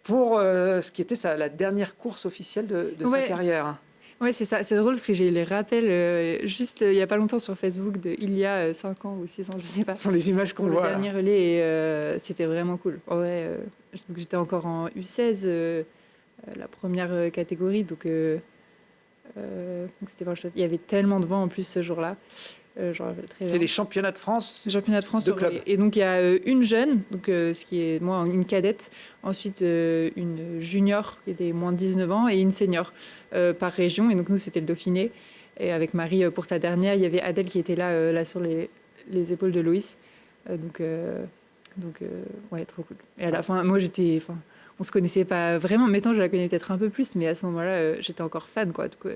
pour ce qui était la dernière course officielle de sa carrière. Oui, c'est ça. C'est drôle parce que j'ai les rappels juste il n'y a pas longtemps sur Facebook il y a 5 ans ou 6 ans, je ne sais pas. Ce sont les images qu'on voit. Le dernier relais, et c'était vraiment cool. Ouais, donc j'étais encore en U16, la première catégorie, donc c'était pas chouette. Il y avait tellement de vent en plus ce jour-là. C'était les championnats de France. Les championnats de France de club. Et donc il y a une jeune, donc ce qui est moi une cadette, ensuite une junior qui était moins de 19 ans et une senior par région. Et donc nous c'était le Dauphiné. Et avec Marie pour sa dernière, il y avait Adèle qui était là sur les épaules de Loïs. Donc ouais, trop cool. Et à la fin, moi on se connaissait pas vraiment. Maintenant, je la connais peut-être un peu plus, mais à ce moment-là, j'étais encore fan, quoi. Donc,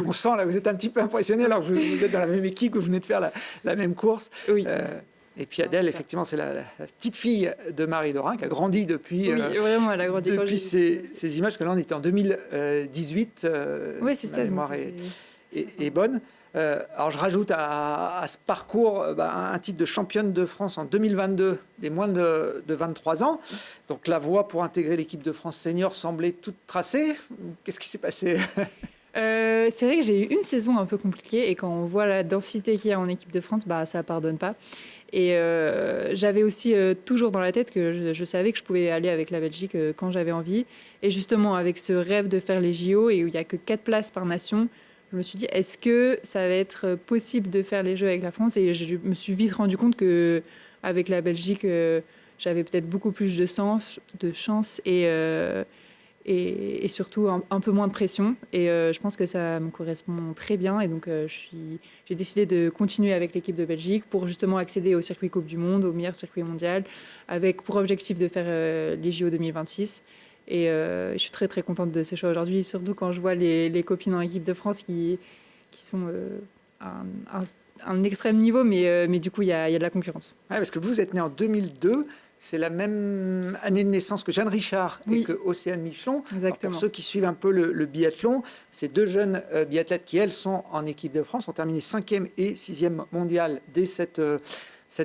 on sent là, vous êtes un petit peu impressionné alors que vous êtes dans la même équipe, que vous venez de faire la même course. Oui. Et puis Adèle, effectivement, c'est la petite fille de Marie Dorin qui a grandi depuis. Oui, vraiment, elle a grandi depuis ces images. Que là, on était en 2018. Oui, c'est ça. La mémoire est bonne. Alors je rajoute à ce parcours un titre de championne de France en 2022 des moins de 23 ans. Donc la voie pour intégrer l'équipe de France senior semblait toute tracée. Qu'est-ce qui s'est passé? C'est vrai que j'ai eu une saison un peu compliquée et quand on voit la densité qu'il y a en équipe de France, ça pardonne pas. Et j'avais aussi toujours dans la tête que je savais que je pouvais aller avec la Belgique quand j'avais envie. Et justement avec ce rêve de faire les JO et où il n'y a que 4 places par nation, je me suis dit, est-ce que ça va être possible de faire les Jeux avec la France? Et je me suis vite rendu compte qu'avec la Belgique, j'avais peut-être beaucoup plus de chance et surtout un peu moins de pression. Et je pense que ça me correspond très bien. Et donc, j'ai décidé de continuer avec l'équipe de Belgique pour justement accéder au circuit Coupe du Monde, au meilleur circuit mondial, avec pour objectif de faire les JO 2026. Et je suis très très contente de ce choix aujourd'hui, surtout quand je vois les copines en équipe de France qui sont un extrême niveau, mais du coup il y a de la concurrence. Ouais, parce que vous êtes née en 2002, c'est la même année de naissance que Jeanne Richard et que Océane Michelon. Exactement. Pour ceux qui suivent un peu le biathlon, ces deux jeunes biathlètes qui elles sont en équipe de France ont terminé 5e et 6e mondial dès cette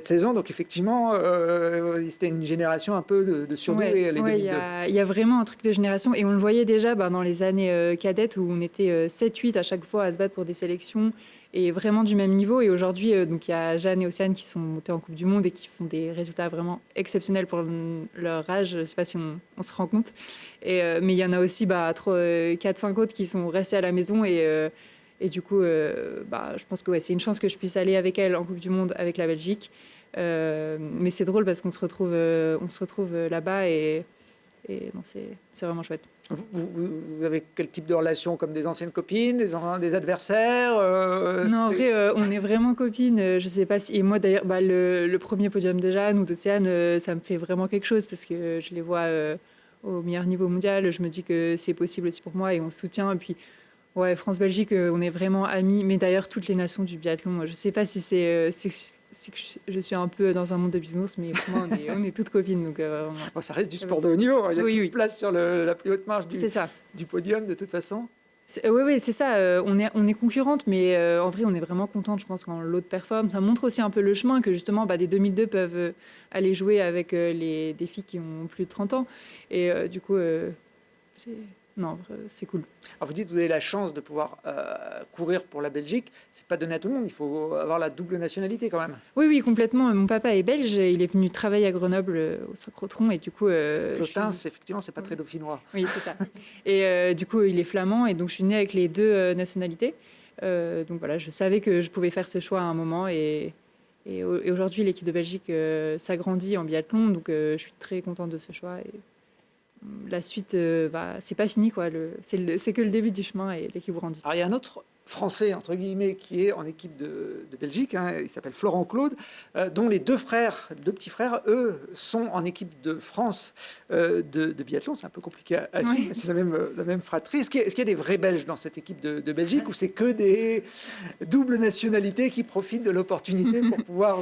saison. Donc effectivement, c'était une génération un peu de surdoués. Il y a vraiment un truc de génération. Et on le voyait déjà dans les années cadettes où on était 7-8 à chaque fois à se battre pour des sélections et vraiment du même niveau. Et aujourd'hui, donc il y a Jeanne et Océane qui sont montées en Coupe du Monde et qui font des résultats vraiment exceptionnels pour leur âge. Je ne sais pas si on se rend compte. Mais il y en a aussi 4-5 autres qui sont restés à la maison et du coup, je pense que c'est une chance que je puisse aller avec elle en Coupe du Monde avec la Belgique. Mais c'est drôle parce qu'on se retrouve là-bas et non, c'est vraiment chouette. Vous avez quel type de relation? Comme des anciennes copines, des adversaires Non, en vrai, on est vraiment copines. Je sais pas si... Et moi, d'ailleurs, le premier podium de Jeanne ou d'Océane, ça me fait vraiment quelque chose parce que je les vois au meilleur niveau mondial. Je me dis que c'est possible aussi pour moi et on se soutient. Et puis, ouais, France-Belgique, on est vraiment amis. Mais d'ailleurs, toutes les nations du biathlon, je ne sais pas si c'est c'est que je suis un peu dans un monde de business, mais pour moi, on est toutes copines. Donc, bon, ça reste du sport de haut niveau. Il y a toute place sur la plus haute marche du podium, de toute façon. Oui, c'est ça. On est concurrentes, mais en vrai, on est vraiment contente, je pense, quand l'autre performe. Ça montre aussi un peu le chemin que, justement, des 2002 peuvent aller jouer avec des filles qui ont plus de 30 ans. Et du coup, c'est cool. Alors vous dites que vous avez la chance de pouvoir courir pour la Belgique. C'est pas donné à tout le monde. Il faut avoir la double nationalité quand même. Oui, complètement. Mon papa est belge. Il est venu travailler à Grenoble au synchrotron et du coup. Clotin, effectivement, c'est pas très dauphinois. Oui, c'est ça. Et du coup, il est flamand et donc je suis née avec les deux nationalités. Donc voilà, je savais que je pouvais faire ce choix à un moment et aujourd'hui, l'équipe de Belgique s'agrandit en biathlon, donc je suis très contente de ce choix. Et la suite, c'est pas fini, quoi. C'est que le début du chemin et l'équipe grandit. Alors, il y a un autre Français, entre guillemets, qui est en équipe de Belgique, il s'appelle Florent Claude, dont les deux petits frères, eux, sont en équipe de France de biathlon. C'est un peu compliqué à suivre, mais c'est la même fratrie. Est-ce qu'il y a des vrais Belges dans cette équipe de Belgique ou c'est que des doubles nationalités qui profitent de l'opportunité pour pouvoir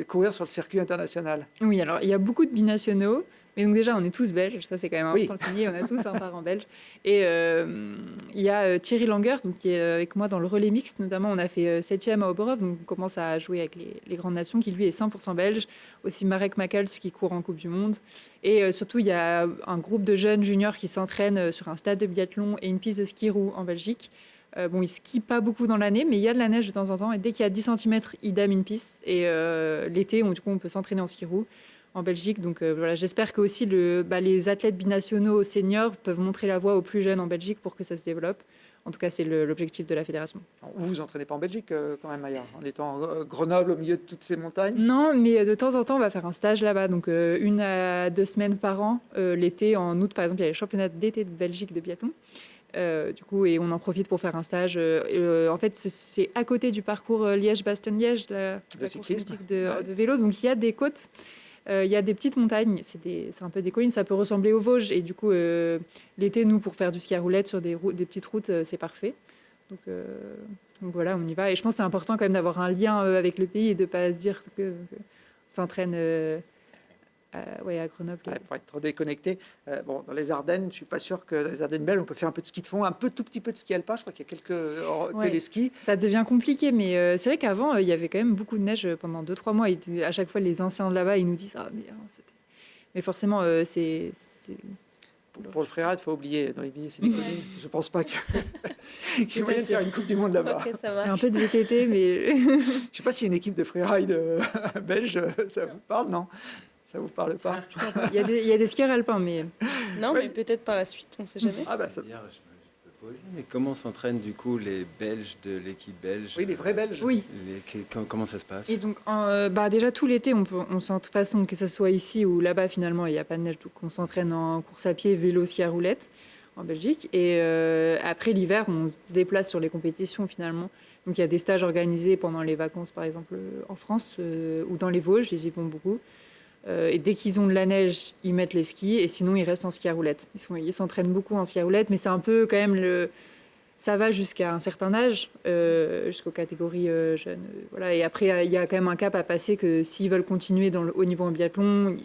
courir sur le circuit international? Oui, alors il y a beaucoup de binationaux. Mais donc déjà, on est tous belges, ça c'est quand même important de souligner, on a tous un parent belge. Et il y a Thierry Langer, donc, qui est avec moi dans le relais mixte, notamment on a fait 7e à Oberhof, donc on commence à jouer avec les grandes nations, qui lui est 100% belge. Aussi Marek Makels qui court en Coupe du Monde. Et surtout, il y a un groupe de jeunes juniors qui s'entraînent sur un stade de biathlon et une piste de ski roue en Belgique. Ils ne skient pas beaucoup dans l'année, mais il y a de la neige de temps en temps. Et dès qu'il y a 10 cm, ils damment une piste. Et l'été, du coup, on peut s'entraîner en ski roue en Belgique. Donc voilà, j'espère que aussi les athlètes binationaux seniors peuvent montrer la voie aux plus jeunes en Belgique pour que ça se développe. En tout cas, c'est l'objectif de la fédération. Vous vous entraînez pas en Belgique quand même ailleurs, en étant Grenoble au milieu de toutes ces montagnes? Non, mais de temps en temps, on va faire un stage là-bas. Donc 1 à 2 semaines par an. L'été, en août, par exemple, il y a les championnats d'été de Belgique de biathlon. Du coup, et on en profite pour faire un stage. En fait, c'est à côté du parcours Liège-Bastogne-Liège, la course mythique de vélo. Donc il y a des côtes. Il y a des petites montagnes, c'est un peu des collines, ça peut ressembler aux Vosges. Et du coup, l'été, nous, pour faire du ski à roulettes sur des petites routes, c'est parfait. Donc voilà, on y va. Et je pense que c'est important quand même d'avoir un lien avec le pays et de ne pas se dire qu'on s'entraîne à Grenoble. Pour être trop déconnecté. Dans les Ardennes, je ne suis pas sûr que dans les Ardennes belges, on peut faire un peu de ski de fond, tout petit peu de ski alpin. Je crois qu'il y a quelques téléskis. Ça devient compliqué, mais c'est vrai qu'avant, il y avait quand même beaucoup de neige pendant 2-3 mois. Et à chaque fois, les anciens de là-bas, ils nous disent mais forcément, c'est... Pour le freeride, il faut oublier. Dans les billets, c'est des collines. Je ne pense pas qu'il y ait moyen de faire une Coupe du Monde là-bas. Okay, il y a un peu de VTT, mais... Je ne sais pas s'il y a une équipe de freeride belge. Ça vous parle, non? Ça vous parle pas? Il y a des skieurs alpins, mais... Non, mais peut-être par la suite, on ne sait jamais. Je peux poser, mais comment s'entraînent du coup les Belges de l'équipe belge? Oui, les vrais Belges. Oui. Comment ça se passe? Et donc, déjà tout l'été, on s'entraîne, façon que ce soit ici ou là-bas, finalement, il n'y a pas de neige, donc on s'entraîne en course à pied, vélo, ski à roulette en Belgique. Et après l'hiver, on se déplace sur les compétitions finalement. Donc il y a des stages organisés pendant les vacances, par exemple, en France ou dans les Vosges, ils y vont beaucoup. Et dès qu'ils ont de la neige, ils mettent les skis et sinon ils restent en ski à roulette. Ils s'entraînent beaucoup en ski à roulette, mais c'est un peu quand même ça va jusqu'à un certain âge, jusqu'aux catégories jeunes. Voilà. Et après, il y a quand même un cap à passer que s'ils veulent continuer dans le haut niveau en biathlon,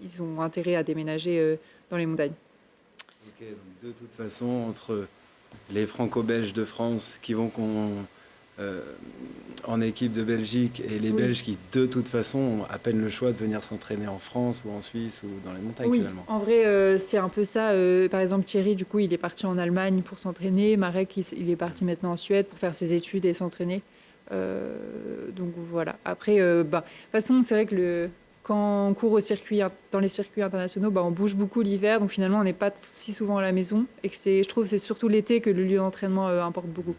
ils ont intérêt à déménager dans les montagnes. Ok, donc de toute façon, entre les franco-belges de France qui vont en équipe de Belgique et les Belges qui, de toute façon, ont à peine le choix de venir s'entraîner en France ou en Suisse ou dans les montagnes, finalement. En vrai, c'est un peu ça. Par exemple, Thierry, du coup, il est parti en Allemagne pour s'entraîner. Marek, il est parti maintenant en Suède pour faire ses études et s'entraîner. Donc voilà. Après, de toute façon, c'est vrai que quand on court dans les circuits internationaux, on bouge beaucoup l'hiver. Donc finalement, on n'est pas si souvent à la maison. Et je trouve que c'est surtout l'été que le lieu d'entraînement importe beaucoup.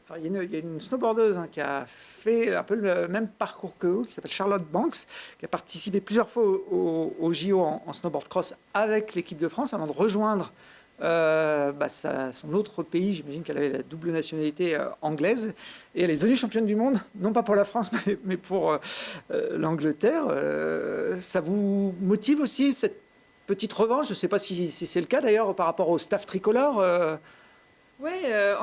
Alors, il y a une snowboardeuse qui a fait un peu le même parcours que vous, qui s'appelle Charlotte Banks, qui a participé plusieurs fois au JO en snowboard cross avec l'équipe de France avant de rejoindre son autre pays. J'imagine qu'elle avait la double nationalité anglaise. Et elle est devenue championne du monde, non pas pour la France, mais pour l'Angleterre. Ça vous motive aussi, cette petite revanche? Je ne sais pas si c'est le cas d'ailleurs par rapport au staff tricolore. Ouais,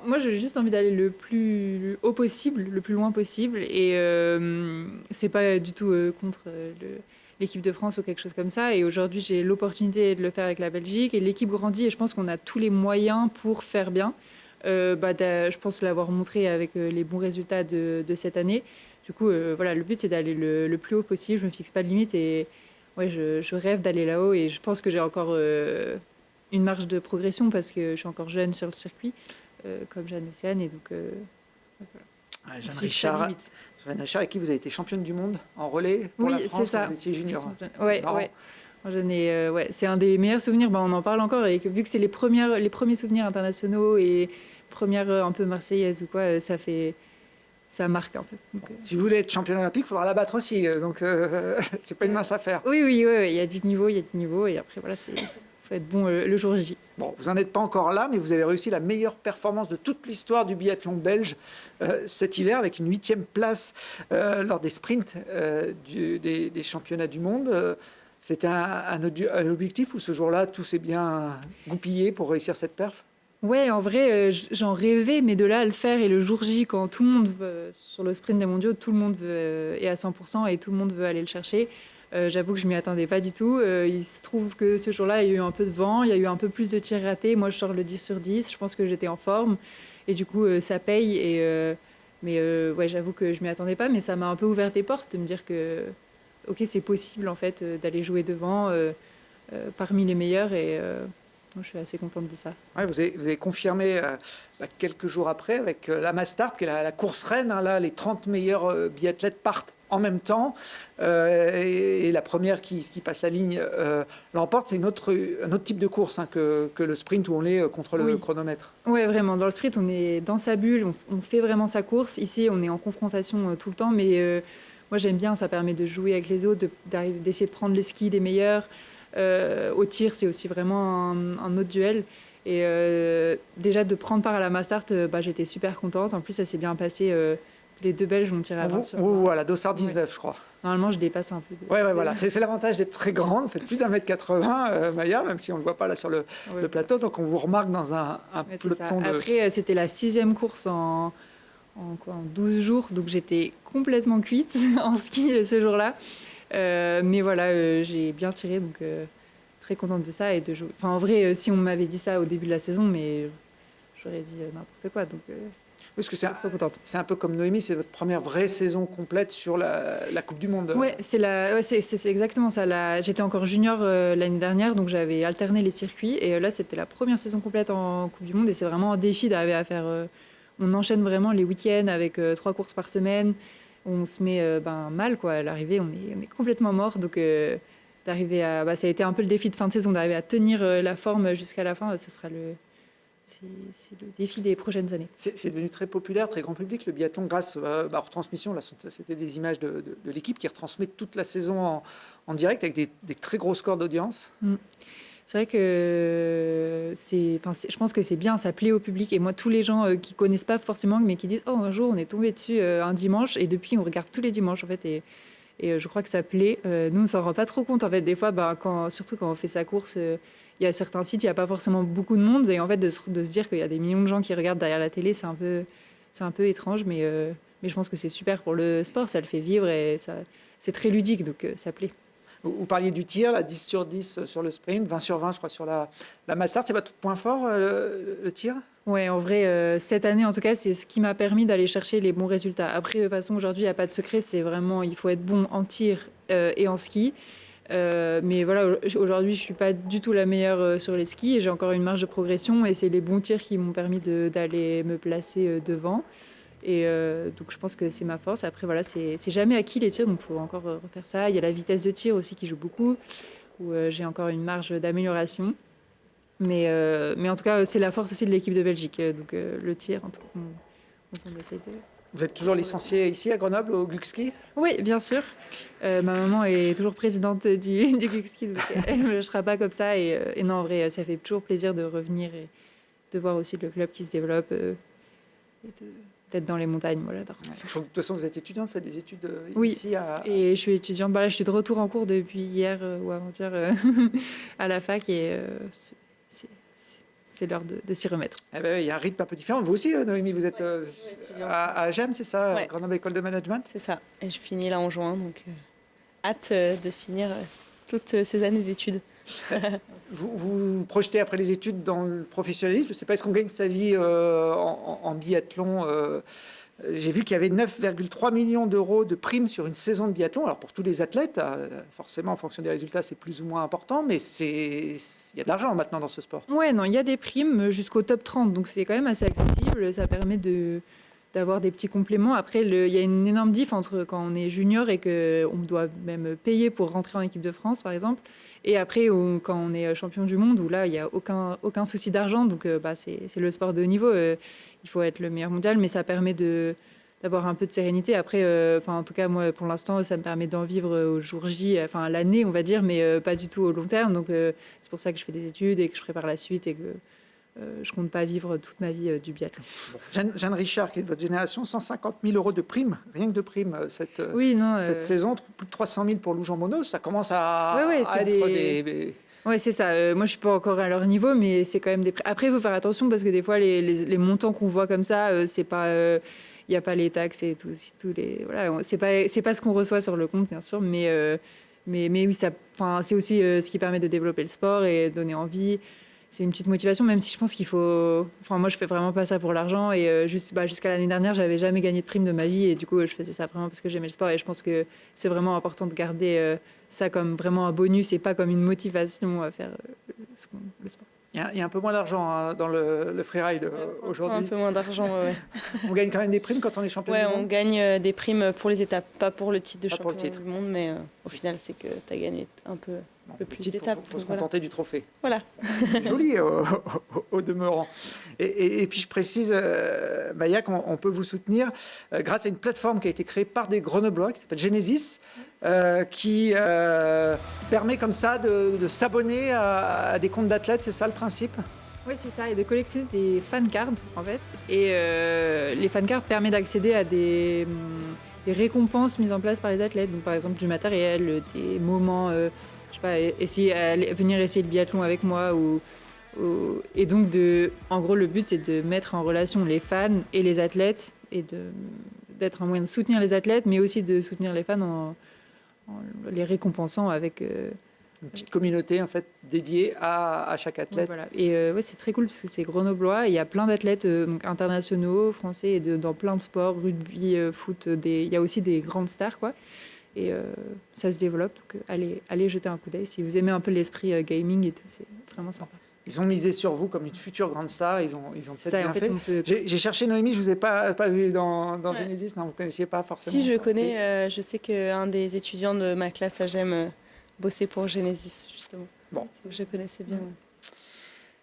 moi j'ai juste envie d'aller le plus haut possible, le plus loin possible. Et c'est pas du tout contre l'équipe de France ou quelque chose comme ça. Et aujourd'hui, j'ai l'opportunité de le faire avec la Belgique. Et l'équipe grandit et je pense qu'on a tous les moyens pour faire bien. Je pense l'avoir montré avec les bons résultats de cette année. Du coup, voilà, le but c'est d'aller le plus haut possible. Je me fixe pas de limite et ouais, je rêve d'aller là-haut. Et je pense que j'ai encore une marge de progression parce que je suis encore jeune sur le circuit, comme Jeanne Océane. Et donc, voilà. Jeanne Richard, avec qui vous avez été championne du monde en relais pour la France, c'est ça. Vous étiez junior. Ouais. C'est un des meilleurs souvenirs. On en parle encore. Et vu que c'est les premiers souvenirs internationaux et premières un peu marseillaises ou quoi, ça marque un peu. Donc, si vous voulez être championne olympique, il faudra la battre aussi. Donc, c'est pas une mince affaire. Oui. Il y a du niveau. Et après, voilà, faut être bon le jour J. Bon, vous n'en êtes pas encore là, mais vous avez réussi la meilleure performance de toute l'histoire du biathlon belge cet hiver avec une 8e place lors des sprints des championnats du monde. C'était un objectif où ce jour-là, tout s'est bien goupillé pour réussir cette perf? Ouais, en vrai, j'en rêvais, mais de là à le faire et le jour J, quand tout le monde veut, sur le sprint des mondiaux, tout le monde est à 100% et tout le monde veut aller le chercher. J'avoue que je m'y attendais pas du tout. Il se trouve que ce jour-là, il y a eu un peu de vent, il y a eu un peu plus de tirs ratés. Moi, je sors le 10 sur 10. Je pense que j'étais en forme. Et du coup, ça paye. Ouais, j'avoue que je m'y attendais pas, mais ça m'a un peu ouvert des portes de me dire que, OK, c'est possible, en fait, d'aller jouer devant parmi les meilleurs. Et moi, je suis assez contente de ça. Ouais, vous avez confirmé quelques jours après avec la Mastart, qui est la course reine. Là, les 30 meilleurs biathlètes partent en même temps et la première qui passe la ligne l'emporte. C'est un autre type de course que le sprint où on est contre le chronomètre. Oui, vraiment. Dans le sprint, on est dans sa bulle, on fait vraiment sa course. Ici, on est en confrontation tout le temps, mais moi j'aime bien, ça permet de jouer avec les autres, d'essayer de prendre les skis des meilleurs. Au tir, c'est aussi vraiment un autre duel. Et déjà, de prendre part à la Mastart, j'étais super contente. En plus, ça s'est bien passé. Les deux Belges ont tiré à 20 sur 20. Voilà, Dossard 19, je crois. Normalement, je dépasse un peu. Ouais, voilà. C'est l'avantage d'être très grande. Vous faites plus d'1m80, Maya, même si on ne le voit pas là sur le plateau. Donc, on vous remarque dans un peloton de... Après, c'était la 6e course en 12 jours. Donc, j'étais complètement cuite en ski ce jour-là. Mais voilà, j'ai bien tiré. Donc, très contente de ça. Et de jouer. Enfin, en vrai, si on m'avait dit ça au début de la saison, mais j'aurais dit n'importe quoi. Donc... Parce que c'est un peu comme Noémie, c'est votre première vraie saison complète sur la Coupe du Monde. Ouais, c'est exactement ça. J'étais encore junior l'année dernière, donc j'avais alterné les circuits. Et là, c'était la première saison complète en Coupe du Monde. Et c'est vraiment un défi d'arriver à faire... on enchaîne vraiment les week-ends avec 3 courses par semaine. On se met mal, quoi. À l'arrivée, on est complètement mort. Donc, d'arriver à... ça a été un peu le défi de fin de saison, d'arriver à tenir la forme jusqu'à la fin. Ce sera c'est le défi des prochaines années. C'est devenu très populaire, très grand public, le biathlon, grâce aux retransmissions. Là, c'était des images de l'équipe qui retransmet toute la saison en direct avec des très gros scores d'audience. C'est vrai que je pense que c'est bien, ça plaît au public. Et moi, tous les gens qui connaissent pas forcément, mais qui disent « Oh, un jour, on est tombé dessus un dimanche. » Et depuis, on regarde tous les dimanches, en fait. Et je crois que ça plaît. Nous, on s'en rend pas trop compte, en fait. Des fois, surtout quand on fait sa course... il y a certains sites, il n'y a pas forcément beaucoup de monde. Et en fait, de se dire qu'il y a des millions de gens qui regardent derrière la télé, c'est un peu étrange. Mais je pense que c'est super pour le sport. Ça le fait vivre et c'est très ludique, donc ça plaît. Vous parliez du tir, la 10 sur 10 sur le sprint, 20 sur 20, je crois, sur la Mastart. C'est votre point fort, le tir? Oui, en vrai, cette année, en tout cas, c'est ce qui m'a permis d'aller chercher les bons résultats. Après, de toute façon, aujourd'hui, il n'y a pas de secret. C'est vraiment, il faut être bon en tir et en ski. Mais voilà, aujourd'hui, je ne suis pas du tout la meilleure sur les skis et j'ai encore une marge de progression et c'est les bons tirs qui m'ont permis d'aller me placer devant. Et donc, je pense que c'est ma force. Après, voilà, c'est jamais acquis les tirs, donc il faut encore refaire ça. Il y a la vitesse de tir aussi qui joue beaucoup, où j'ai encore une marge d'amélioration. Mais en tout cas, c'est la force aussi de l'équipe de Belgique. Donc, le tir, en tout cas, on essaie de... Vous êtes toujours licencié ici à Grenoble au Gukski? Oui, bien sûr. Ma maman est toujours présidente du Gukski, donc elle ne me lâchera pas comme ça. Et non, en vrai, ça fait toujours plaisir de revenir et de voir aussi le club qui se développe et d'être dans les montagnes. Moi, j'adore. De toute façon, vous êtes étudiante, vous faites des études Oui, ici et je suis étudiante. Là, je suis de retour en cours depuis hier ou avant-hier à la fac et c'est l'heure de s'y remettre. Eh ben, il y a un rythme un peu différent. Vous aussi, Noémie, vous êtes à GEM, c'est ça, Ouais. Grenoble École de Management? C'est ça. Et je finis là en juin, donc hâte de finir toutes ces années d'études. Vous projetez après les études dans le professionnalisme. Je ne sais pas, est-ce qu'on gagne sa vie en biathlon J'ai vu qu'il y avait 9,3 millions d'euros de primes sur une saison de biathlon. Alors pour tous les athlètes, forcément en fonction des résultats, c'est plus ou moins important, mais il y a de l'argent maintenant dans ce sport. Ouais, non, il y a des primes jusqu'au top 30, donc c'est quand même assez accessible. Ça permet d'avoir des petits compléments. Après, il y a une énorme diff entre quand on est junior et qu'on doit même payer pour rentrer en équipe de France, par exemple, et après, quand on est champion du monde, où là, il n'y a aucun souci d'argent. Donc, c'est le sport de haut niveau. Il faut être le meilleur mondial, mais ça permet d'avoir un peu de sérénité. Après, en tout cas, moi, pour l'instant, ça me permet d'en vivre au jour J, enfin, l'année, on va dire, mais pas du tout au long terme. Donc, c'est pour ça que je fais des études et que je prépare la suite et que je compte pas vivre toute ma vie du biathlon. Jeanne Richard, qui est de votre génération, 150 000 euros de primes, rien que de primes cette saison, plus de 300 000 pour Lou Jean Monod, ça commence à être des... Oui, c'est ça. Moi, je suis pas encore à leur niveau, mais c'est quand même des... Après, il faut faire attention parce que des fois, les montants qu'on voit comme ça, c'est pas... Il n'y a pas les taxes et tous les... Voilà, c'est pas ce qu'on reçoit sur le compte, bien sûr, mais oui, c'est aussi ce qui permet de développer le sport et donner envie. C'est une petite motivation, même si je pense qu'il faut... Enfin, moi, je fais vraiment pas ça pour l'argent. Et jusqu'à l'année dernière, j'avais jamais gagné de prime de ma vie. Et du coup, je faisais ça vraiment parce que j'aimais le sport. Et je pense que c'est vraiment important de garder ça comme vraiment un bonus et pas comme une motivation à faire le sport. Il y a un peu moins d'argent dans le freeride aujourd'hui. Un peu moins d'argent, ouais. On gagne quand même des primes quand on est champion du monde. Ouais, on gagne des primes pour les étapes, pas pour le titre de champion du monde, mais au final, c'est que tu as gagné un peu plus d'étapes. Il faut se contenter du trophée. Voilà. Joli au demeurant. Et puis je précise, Maya, qu'on peut vous soutenir grâce à une plateforme qui a été créée par des Grenoblois qui s'appelle Genesis, qui permet comme ça de s'abonner à des comptes d'athlètes. C'est ça le principe? Oui, c'est ça, et de collectionner des fan cards, en fait. Et les fan cards permettent d'accéder à des récompenses mises en place par les athlètes. Donc, par exemple, du matériel, des moments, je sais pas, venir essayer le biathlon avec moi. Et donc, en gros, le but, c'est de mettre en relation les fans et les athlètes et d'être un moyen de soutenir les athlètes, mais aussi de soutenir les fans en les récompensant avec... une petite communauté en fait dédiée à chaque athlète. Ouais, voilà. Et c'est très cool parce que c'est grenoblois. Il y a plein d'athlètes internationaux, français, et dans plein de sports, rugby, foot. Il y a aussi des grandes stars, quoi. Et ça se développe. Donc allez jeter un coup d'œil si vous aimez un peu l'esprit gaming et tout. C'est vraiment sympa. Ils ont misé sur vous comme une future grande star. Ils ont peut-être bien fait. Peut... J'ai cherché Noémie. Je vous ai pas vu dans Genesis. Non, vous connaissiez pas forcément. Si, je connais. Je sais qu'un des étudiants de ma classe à GEM bossait pour Genesis, justement. Bon. Je connaissais bien.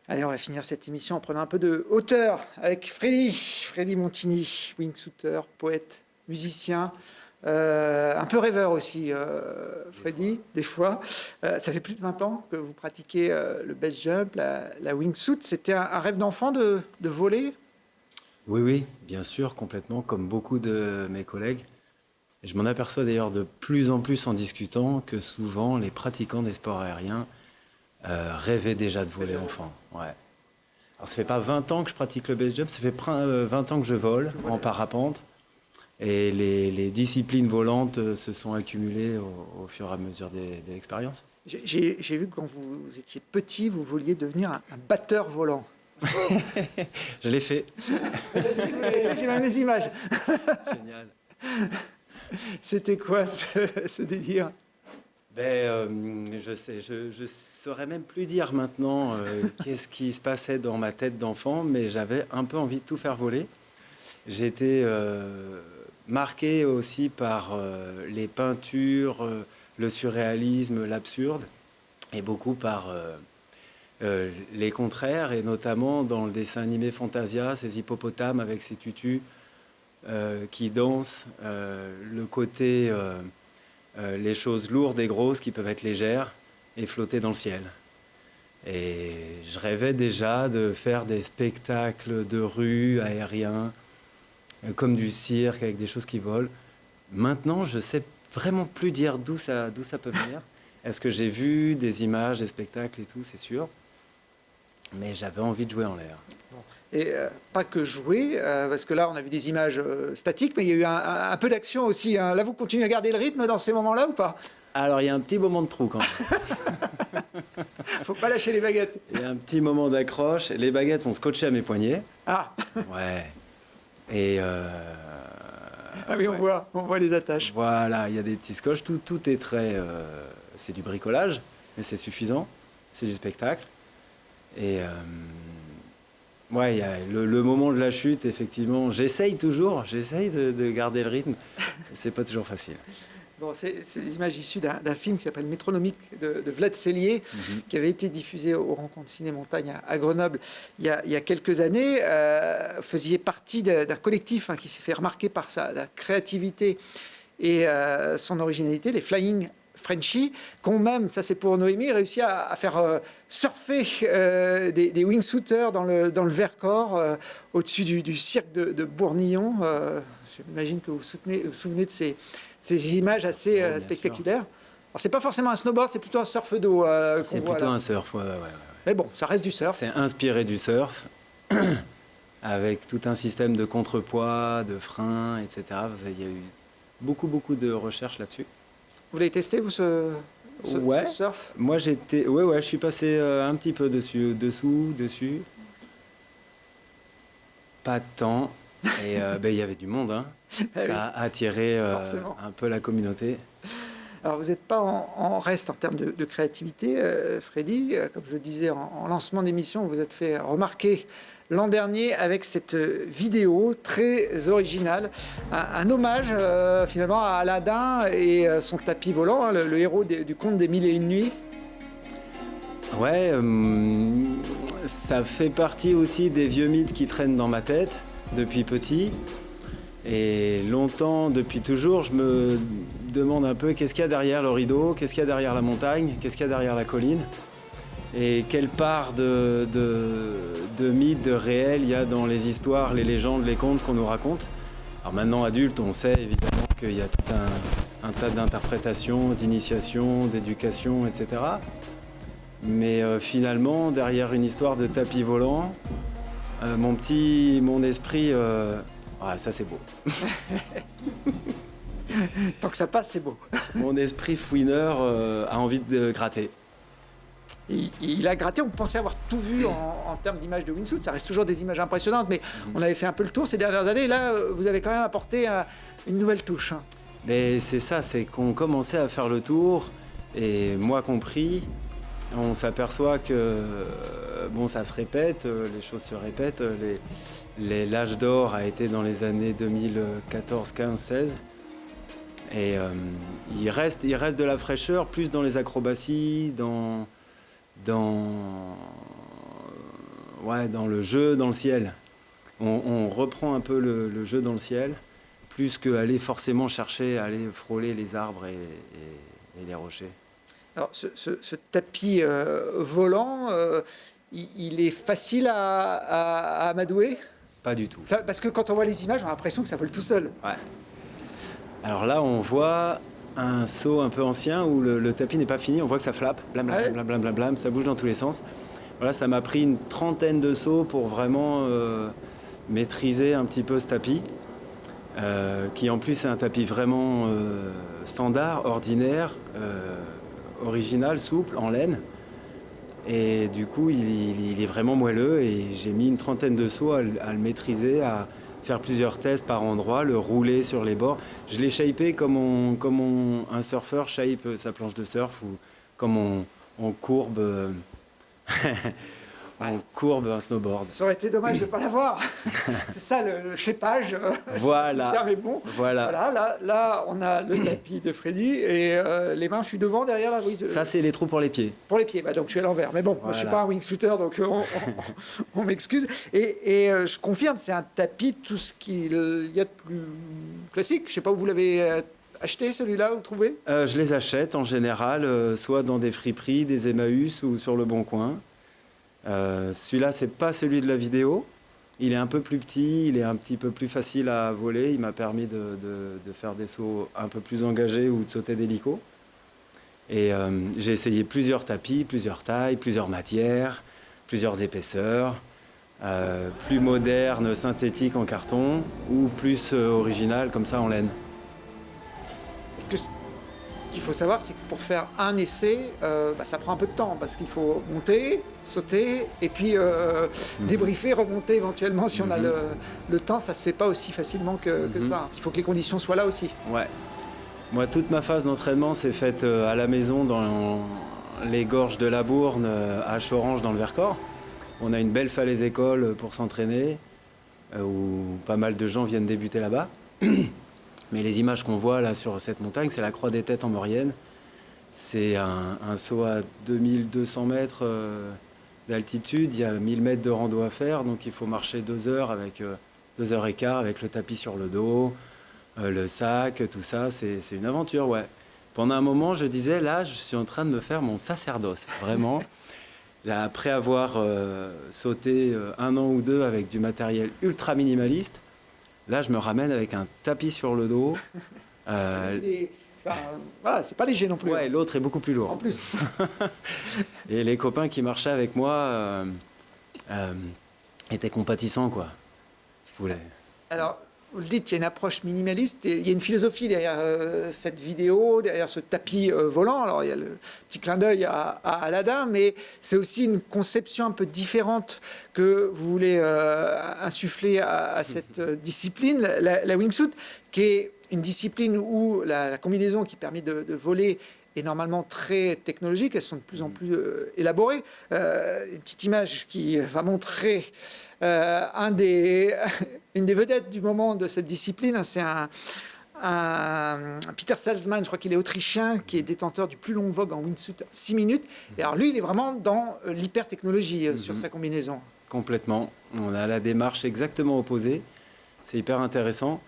Allez, on va finir cette émission en prenant un peu de hauteur avec Freddy Montini, wingsuiter, poète, musicien, un peu rêveur aussi, Freddy, des fois. Ça fait plus de 20 ans que vous pratiquez le base jump, la wingsuit. C'était un rêve d'enfant de voler? Oui, bien sûr, complètement, comme beaucoup de mes collègues. Et je m'en aperçois d'ailleurs de plus en plus en discutant que souvent les pratiquants des sports aériens rêvaient déjà de voler enfant. Ouais. Alors ça fait pas 20 ans que je pratique le base jump, ça fait 20 ans que je vole en parapente. Et les disciplines volantes se sont accumulées au fur et à mesure de l'expérience. J'ai vu que quand vous étiez petit, vous vouliez devenir un batteur volant. Je l'ai fait. J'ai même les images. Génial. C'était quoi ce délire? Je saurais même plus dire maintenant qu'est-ce qui se passait dans ma tête d'enfant, mais j'avais un peu envie de tout faire voler. J'ai été marqué aussi par les peintures, le surréalisme, l'absurde, et beaucoup par les contraires, et notamment dans le dessin animé Fantasia, ces hippopotames avec ces tutus qui dansent, le côté, les choses lourdes et grosses qui peuvent être légères et flotter dans le ciel. Et je rêvais déjà de faire des spectacles de rue aériens, comme du cirque avec des choses qui volent. Maintenant, je sais vraiment plus dire d'où ça peut venir. Est-ce que j'ai vu des images, des spectacles et tout, c'est sûr. mais j'avais envie de jouer en l'air. Et pas que jouer, parce que là, on a vu des images statiques, mais il y a eu un peu d'action aussi. Hein. Là, vous continuez à garder le rythme dans ces moments-là ou pas? Alors, il y a un petit moment de trou quand même. Faut pas lâcher les baguettes. Il y a un petit moment d'accroche. Les baguettes sont scotchées à mes poignets. Ah, Ouais. Et ah oui, on voit les attaches. voilà, il y a des petits scotch. Tout est très... c'est du bricolage, mais c'est suffisant. C'est du spectacle. Et ouais, il y a le moment de la chute, effectivement. J'essaye de garder le rythme. C'est pas toujours facile. Bon, c'est des images issues d'un film qui s'appelle Métronomique de Vlad Sellier, qui avait été diffusé aux Rencontres Ciné-Montagne à Grenoble il y a quelques années. Faisiez partie d'un collectif qui s'est fait remarquer par sa créativité et son originalité, les Flying Frenchies, qu'on même, ça c'est pour Noémie, réussi à faire surfer des wingsuiters dans le Vercors, au-dessus du cirque de Bournillon. J'imagine que vous vous souvenez de ces images assez spectaculaires. Alors, c'est pas forcément un snowboard, c'est plutôt un surf d'eau. C'est plutôt un surf, ouais. Mais bon, ça reste du surf. C'est inspiré du surf, avec tout un système de contrepoids, de freins, etc. Il y a eu beaucoup de recherches là-dessus. Vous l'avez testé, vous, ce surf? Moi, je suis passé un petit peu dessus. Pas de temps. Et il y avait du monde, hein. Ah oui. Ça a attiré Forcément. un peu la communauté. Alors, vous n'êtes pas en reste en termes de créativité, Freddy. Comme je le disais en lancement d'émission, vous êtes fait remarquer l'an dernier avec cette vidéo très originale. Un hommage, finalement, à Aladdin et son tapis volant, hein, le héros du conte des Mille et une nuits. Ouais, ça fait partie aussi des vieux mythes qui traînent dans ma tête depuis petit. Et longtemps, depuis toujours, je me demande un peu qu'est-ce qu'il y a derrière le rideau, qu'est-ce qu'il y a derrière la montagne, qu'est-ce qu'il y a derrière la colline, et quelle part de mythe, de réel il y a dans les histoires, les légendes, les contes qu'on nous raconte. Alors maintenant, adulte, on sait évidemment qu'il y a tout un tas d'interprétations, d'initiations, d'éducation, etc. Mais finalement, derrière une histoire de tapis volant, mon esprit... Ah, ça c'est beau. Tant que ça passe, c'est beau. Mon esprit fouineur a envie de gratter. Il a gratté, on pensait avoir tout vu en termes d'images de wingsuit. Ça reste toujours des images impressionnantes, mais on avait fait un peu le tour ces dernières années. Et là, vous avez quand même apporté une nouvelle touche. Hein. Mais c'est ça, c'est qu'on commençait à faire le tour, et moi compris, on s'aperçoit que bon, ça se répète, les choses se répètent. L'âge d'or a été dans les années 2014, 15, 16. Et il reste de la fraîcheur, plus dans les acrobaties, dans le jeu dans le ciel. On reprend un peu le jeu dans le ciel, plus qu'aller forcément chercher, aller frôler les arbres et les rochers. Alors, ce tapis volant, il est facile à amadouer? Pas du tout. Parce que quand on voit les images, on a l'impression que ça vole tout seul. Ouais. Alors là, on voit un saut un peu ancien où le tapis n'est pas fini. On voit que ça flappe, blam, blam, blam, blam, blam, blam, ça bouge dans tous les sens. Voilà, ça m'a pris une trentaine de sauts pour vraiment maîtriser un petit peu ce tapis, qui en plus est un tapis vraiment standard, ordinaire, original, souple, en laine. Et du coup, il est vraiment moelleux et j'ai mis une trentaine de sauts à le maîtriser, à faire plusieurs tests par endroit, le rouler sur les bords. Je l'ai shapé comme un surfeur shape sa planche de surf, ou comme on courbe, on courbe un snowboard. Ça aurait été dommage de ne pas l'avoir. C'est ça le shapage. Voilà. Si le terme est bon. Voilà. Là, on a le tapis de Freddy et les mains, je suis devant, derrière là. Oui, Ça, c'est les trous pour les pieds. Pour les pieds, donc je suis à l'envers. Mais bon, moi, je ne suis pas un wingsuiter, donc on m'excuse. Et je confirme, c'est un tapis, tout ce qu'il y a de plus classique. Je ne sais pas où vous l'avez acheté, celui-là, ou trouvé? Je les achète en général, soit dans des friperies, des Emmaüs ou sur le Bon Coin. Celui-là, c'est pas celui de la vidéo. Il est un peu plus petit, il est un petit peu plus facile à voler. Il m'a permis de faire des sauts un peu plus engagés ou de sauter d'hélico. Et j'ai essayé plusieurs tapis, plusieurs tailles, plusieurs matières, plusieurs épaisseurs, plus moderne, synthétique en carton ou plus original comme ça en laine. Parce que ce qu'il faut savoir, c'est que pour faire un essai, ça prend un peu de temps parce qu'il faut monter, sauter et puis débriefer, remonter éventuellement si on a le temps. Ça se fait pas aussi facilement que ça. Il faut que les conditions soient là aussi. Ouais. Moi, toute ma phase d'entraînement s'est faite à la maison dans les gorges de la Bourne, à Chorange dans le Vercors. On a une belle falaise école pour s'entraîner, où pas mal de gens viennent débuter là-bas. Mais les images qu'on voit là sur cette montagne, c'est la Croix des Têtes en Maurienne. C'est un saut à 2200 mètres d'altitude. Il y a 1000 mètres de rando à faire, donc il faut marcher 2 heures avec 2 heures et quart avec le tapis sur le dos, le sac, tout ça. C'est une aventure, ouais. Pendant un moment, je disais, là, je suis en train de me faire mon sacerdoce, vraiment. Après avoir sauté 1 an ou 2 avec du matériel ultra minimaliste, là, je me ramène avec un tapis sur le dos. C'est pas léger non plus. Ouais, l'autre est beaucoup plus lourd. En plus. Et les copains qui marchaient avec moi étaient compatissants, quoi. Alors, vous le dites, il y a une approche minimaliste et il y a une philosophie derrière cette vidéo, derrière ce tapis volant. Alors, il y a le petit clin d'œil à Aladdin, mais c'est aussi une conception un peu différente que vous voulez insuffler à cette discipline, la wingsuit, qui est une discipline où la combinaison qui permet de voler est normalement très technologique. Elles sont de plus en plus élaborées. Une petite image qui va montrer une des vedettes du moment de cette discipline. C'est un Peter Salzman, je crois qu'il est autrichien, qui est détenteur du plus long vogue en wingsuit, 6 minutes. Et alors lui, il est vraiment dans l'hyper-technologie sur sa combinaison. Complètement. On a la démarche exactement opposée. C'est hyper intéressant.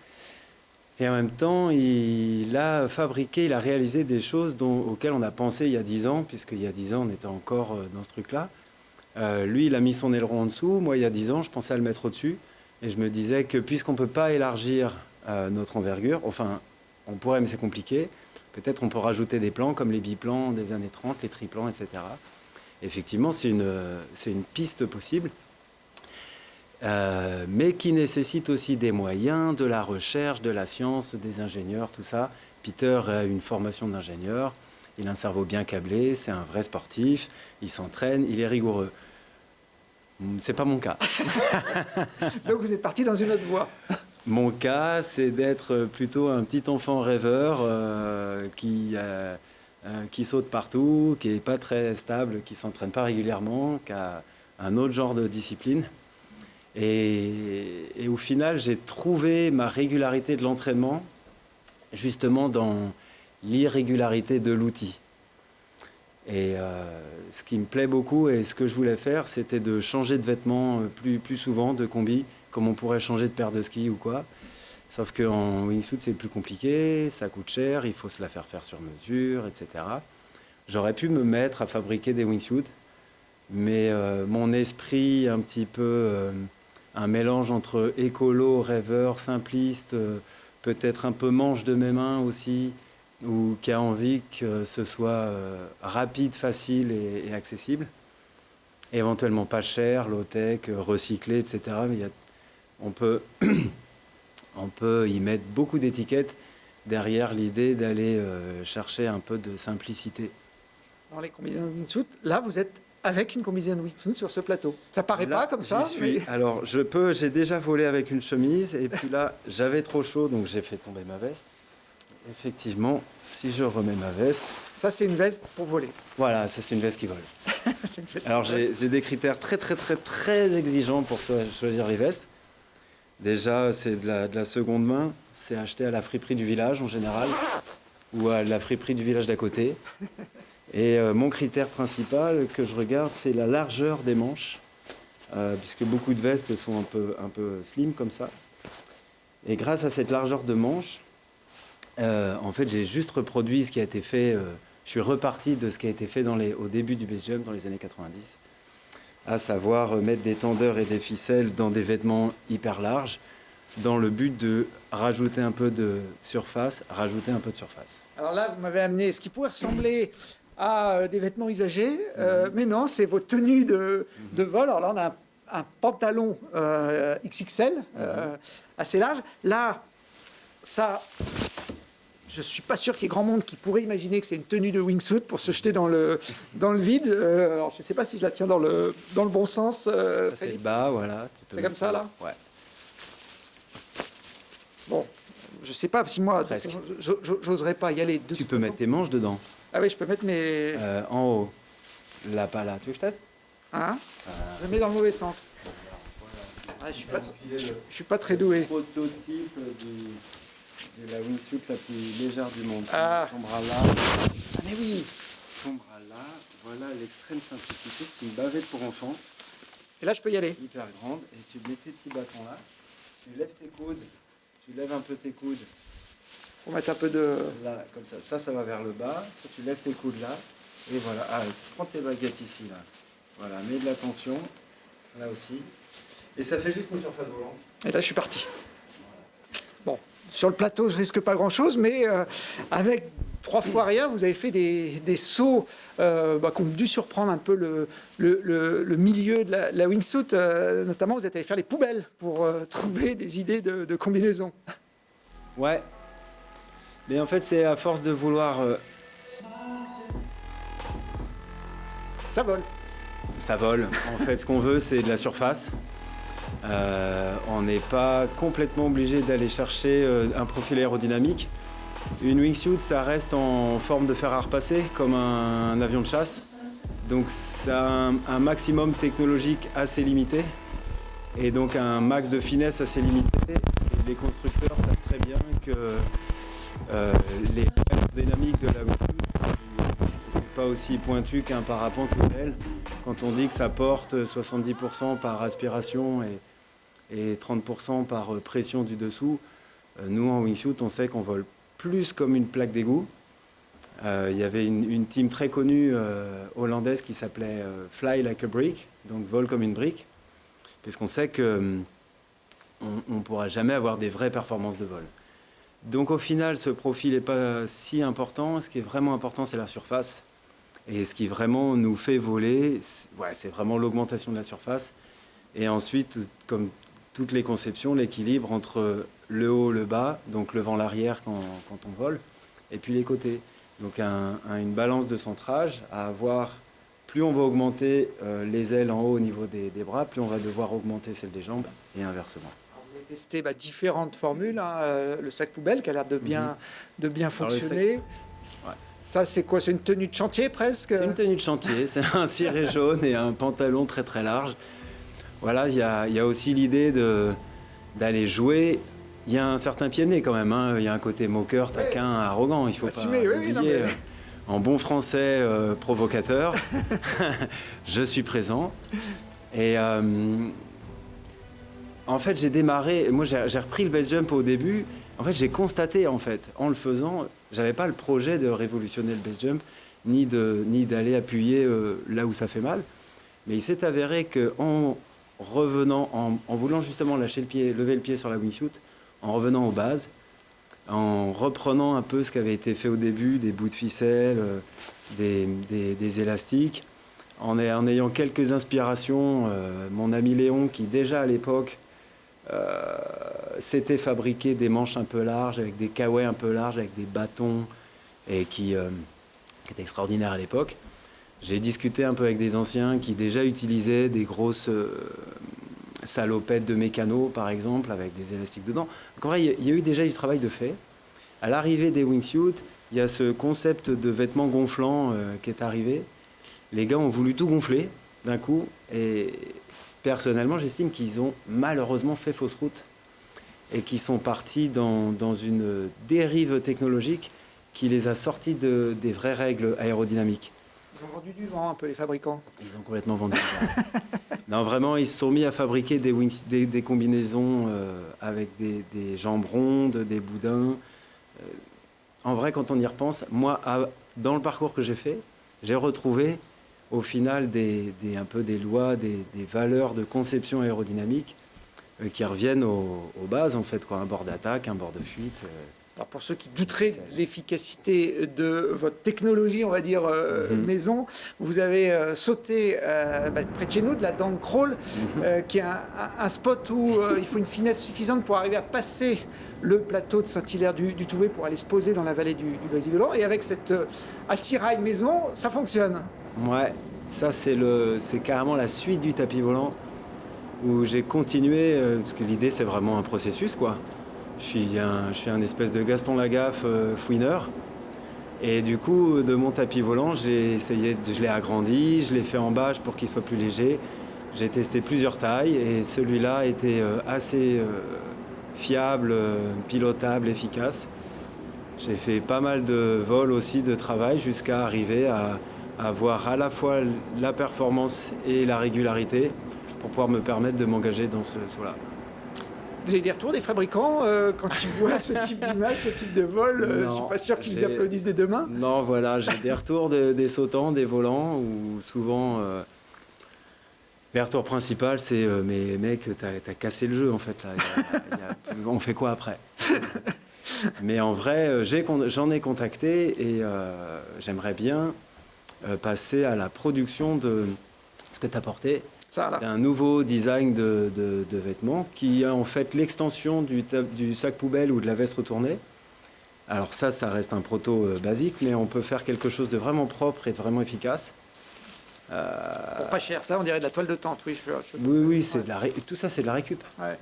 Et en même temps, il a réalisé des choses auxquelles on a pensé il y a 10 ans, puisqu'il y a 10 ans, on était encore dans ce truc-là. Lui, il a mis son aileron en dessous. Moi, il y a 10 ans, je pensais à le mettre au-dessus. Et je me disais que puisqu'on ne peut pas élargir notre envergure, enfin, on pourrait, mais c'est compliqué, peut-être on peut rajouter des plans comme les biplans des années 30, les triplans, etc. Effectivement, c'est une piste possible. Mais qui nécessite aussi des moyens, de la recherche, de la science, des ingénieurs, tout ça. Peter a une formation d'ingénieur, il a un cerveau bien câblé, c'est un vrai sportif, il s'entraîne, il est rigoureux. C'est pas mon cas. Donc vous êtes parti dans une autre voie. Mon cas, c'est d'être plutôt un petit enfant rêveur qui saute partout, qui n'est pas très stable, qui ne s'entraîne pas régulièrement, qui a un autre genre de discipline. Et au final, j'ai trouvé ma régularité de l'entraînement justement dans l'irrégularité de l'outil. Et ce qui me plaît beaucoup et ce que je voulais faire, c'était de changer de vêtements plus souvent, de combi, comme on pourrait changer de paire de ski ou quoi. Sauf qu'en wingsuit, c'est plus compliqué, ça coûte cher, il faut se la faire sur mesure, etc. J'aurais pu me mettre à fabriquer des wingsuits, mais mon esprit un petit peu... un mélange entre écolo, rêveur, simpliste, peut-être un peu manche de mes mains aussi, ou qui a envie que ce soit rapide, facile et accessible. Et éventuellement pas cher, low-tech, recyclé, etc. Mais on peut y mettre beaucoup d'étiquettes derrière l'idée d'aller chercher un peu de simplicité. Dans les combinaisons de wingsuit, là vous êtes avec une combinaison de wingsuit sur ce plateau. Ça paraît là, pas comme ça, mais... Alors, j'ai déjà volé avec une chemise, et puis là, j'avais trop chaud, donc j'ai fait tomber ma veste. Effectivement, si je remets ma veste... Ça, c'est une veste pour voler. Voilà, ça, c'est une veste qui vole. C'est une veste Alors, j'ai des critères très exigeants pour choisir les vestes. Déjà, c'est de la seconde main. C'est acheté à la friperie du village, en général, ou à la friperie du village d'à côté. Et mon critère principal que je regarde, c'est la largeur des manches, puisque beaucoup de vestes sont un peu slim comme ça. Et grâce à cette largeur de manches, en fait, j'ai juste reproduit ce qui a été fait. Je suis reparti de ce qui a été fait au début du base jump dans les années 90, à savoir mettre des tendeurs et des ficelles dans des vêtements hyper larges, dans le but de rajouter un peu de surface, Alors là, vous m'avez amené ce qui pourrait ressembler à des vêtements usagés, mais non, c'est votre tenue de vol. Alors là, on a un pantalon XXL, assez large. Là, ça, je ne suis pas sûr qu'il y ait grand monde qui pourrait imaginer que c'est une tenue de wingsuit pour se jeter dans le vide. Alors, je ne sais pas si je la tiens dans le bon sens. Ça, c'est le bas, voilà. C'est comme ça, là? Ouais. Bon, je ne sais pas si moi, Presque. j'oserais pas y aller. Tu peux mettre tes manches dedans. Ah oui, je peux mettre mes... En haut. Là, pas là. Tu veux que je t'aide? Hein? Je le mets dans le mauvais sens. Ah, je suis pas très doué. Prototype de la wingsuit la plus légère du monde. Ah. Ton bras là. Ah, mais oui. Ton bras là. Voilà l'extrême simplicité. C'est une bavette pour enfants. Et là, je peux y aller. Hyper grande. Et tu mets tes petits bâtons là. Tu lèves tes coudes. Tu lèves un peu tes coudes. Pour mettre un peu de... Là, comme ça. Ça va vers le bas. Ça, tu lèves tes coudes là. Et voilà. Ah, prends tes baguettes ici, là. Voilà, mets de la tension. Là aussi. Et ça fait juste une surface volante. Et là, je suis parti. Bon, sur le plateau, je risque pas grand-chose, mais avec 3 fois rien, vous avez fait des sauts qui ont dû surprendre un peu le milieu de la wingsuit. Notamment, vous êtes allé faire les poubelles pour trouver des idées de combinaisons. Ouais. Mais en fait, c'est à force de vouloir... Ça vole. Ça vole. En fait, ce qu'on veut, c'est de la surface. On n'est pas complètement obligé d'aller chercher un profil aérodynamique. Une wingsuit, ça reste en forme de fer à repasser, comme un avion de chasse. Donc, ça a un maximum technologique assez limité. Et donc, un max de finesse assez limité. Et les constructeurs savent très bien que les aérodynamiques de la wingsuit, c'est pas aussi pointu qu'un parapente ou une aile. Quand on dit que ça porte 70% par aspiration et 30% par pression du dessous, nous en wingsuit, on sait qu'on vole plus comme une plaque d'égout. Il y avait une team très connue hollandaise qui s'appelait Fly Like a Brick, donc vol comme une brique, puisqu'on sait qu'on ne pourra jamais avoir des vraies performances de vol. Donc au final, ce profil n'est pas si important. Ce qui est vraiment important, c'est la surface. Et ce qui vraiment nous fait voler, c'est vraiment l'augmentation de la surface. Et ensuite, comme toutes les conceptions, l'équilibre entre le haut, le bas, donc le vent, l'arrière quand on vole, et puis les côtés. Donc une balance de centrage à avoir. Plus on va augmenter les ailes en haut au niveau des bras, plus on va devoir augmenter celle des jambes et inversement. Vous avez testé différentes formules, hein, le sac poubelle qui a l'air de bien fonctionner. Ça, c'est quoi? C'est une tenue de chantier presque? C'est une tenue de chantier, c'est un ciré jaune et un pantalon très très large. Voilà, il y a aussi l'idée d'aller jouer. Il y a un certain pied de nez quand même, hein. Il y a un côté moqueur, taquin, arrogant, il ne faut pas oublier. En bon français provocateur, je suis présent. Et en fait, j'ai démarré, moi j'ai repris le base jump au début. En fait, j'ai constaté, en le faisant, j'avais pas le projet de révolutionner le base jump, ni d'aller appuyer là où ça fait mal. Mais il s'est avéré qu'en revenant, en voulant justement lâcher le pied, lever le pied sur la wingsuit, en revenant aux bases, en reprenant un peu ce qui avait été fait au début, des bouts de ficelle, des élastiques, en ayant quelques inspirations, mon ami Léon, qui déjà à l'époque s'était fabriqué des manches un peu larges, avec des kawais un peu larges, avec des bâtons, et qui était extraordinaire à l'époque. J'ai discuté un peu avec des anciens qui déjà utilisaient des grosses salopettes de mécano, par exemple, avec des élastiques dedans. Donc en vrai, il y a eu déjà du travail de fait. À l'arrivée des wingsuits, il y a ce concept de vêtements gonflants qui est arrivé. Les gars ont voulu tout gonfler d'un coup, et personnellement, j'estime qu'ils ont malheureusement fait fausse route et qu'ils sont partis dans une dérive technologique qui les a sortis des vraies règles aérodynamiques. Ils ont vendu du vent un peu, les fabricants. Ils ont complètement vendu du vent. Non, vraiment, ils se sont mis à fabriquer des combinaisons avec des jambes rondes, des boudins. En vrai, quand on y repense, moi, dans le parcours que j'ai fait, j'ai retrouvé au final un peu des lois, des valeurs de conception aérodynamique qui reviennent aux bases, en fait, quoi. Un bord d'attaque, un bord de fuite. Alors pour ceux qui douteraient de l'efficacité de votre technologie, on va dire, maison, vous avez sauté près de chez nous, de la Dent Crawl, qui est un spot où il faut une finesse suffisante pour arriver à passer le plateau de Saint-Hilaire du Touvet pour aller se poser dans la vallée du Grésivaudan. Et avec cette attirail maison, ça fonctionne. Ouais, ça c'est carrément la suite du tapis volant où j'ai continué, parce que l'idée c'est vraiment un processus, quoi. Je suis un espèce de Gaston Lagaffe fouineur. Et du coup, de mon tapis volant, je l'ai agrandi, je l'ai fait en bâche pour qu'il soit plus léger. J'ai testé plusieurs tailles et celui-là était assez fiable, pilotable, efficace. J'ai fait pas mal de vols aussi, de travail, jusqu'à arriver à avoir à la fois la performance et la régularité pour pouvoir me permettre de m'engager dans ce saut-là. Vous avez des retours des fabricants quand ils voient ce type d'image, ce type de vol? Je ne suis pas sûr qu'ils vous applaudissent des deux mains. Non, voilà, j'ai des retours des sautants, des volants, où souvent, les retours principaux, c'est mais mec, t'as cassé le jeu, en fait. Là. On fait quoi après? Mais en vrai, j'en ai contacté et j'aimerais bien passer à la production de ce que tu as porté. Un nouveau design de vêtements qui est en fait l'extension du sac poubelle ou de la veste retournée. Alors ça reste un proto basique, mais on peut faire quelque chose de vraiment propre et de vraiment efficace. Pour pas cher, ça on dirait de la toile de tente. Oui, oui, c'est tout ça c'est de la récup. Ouais.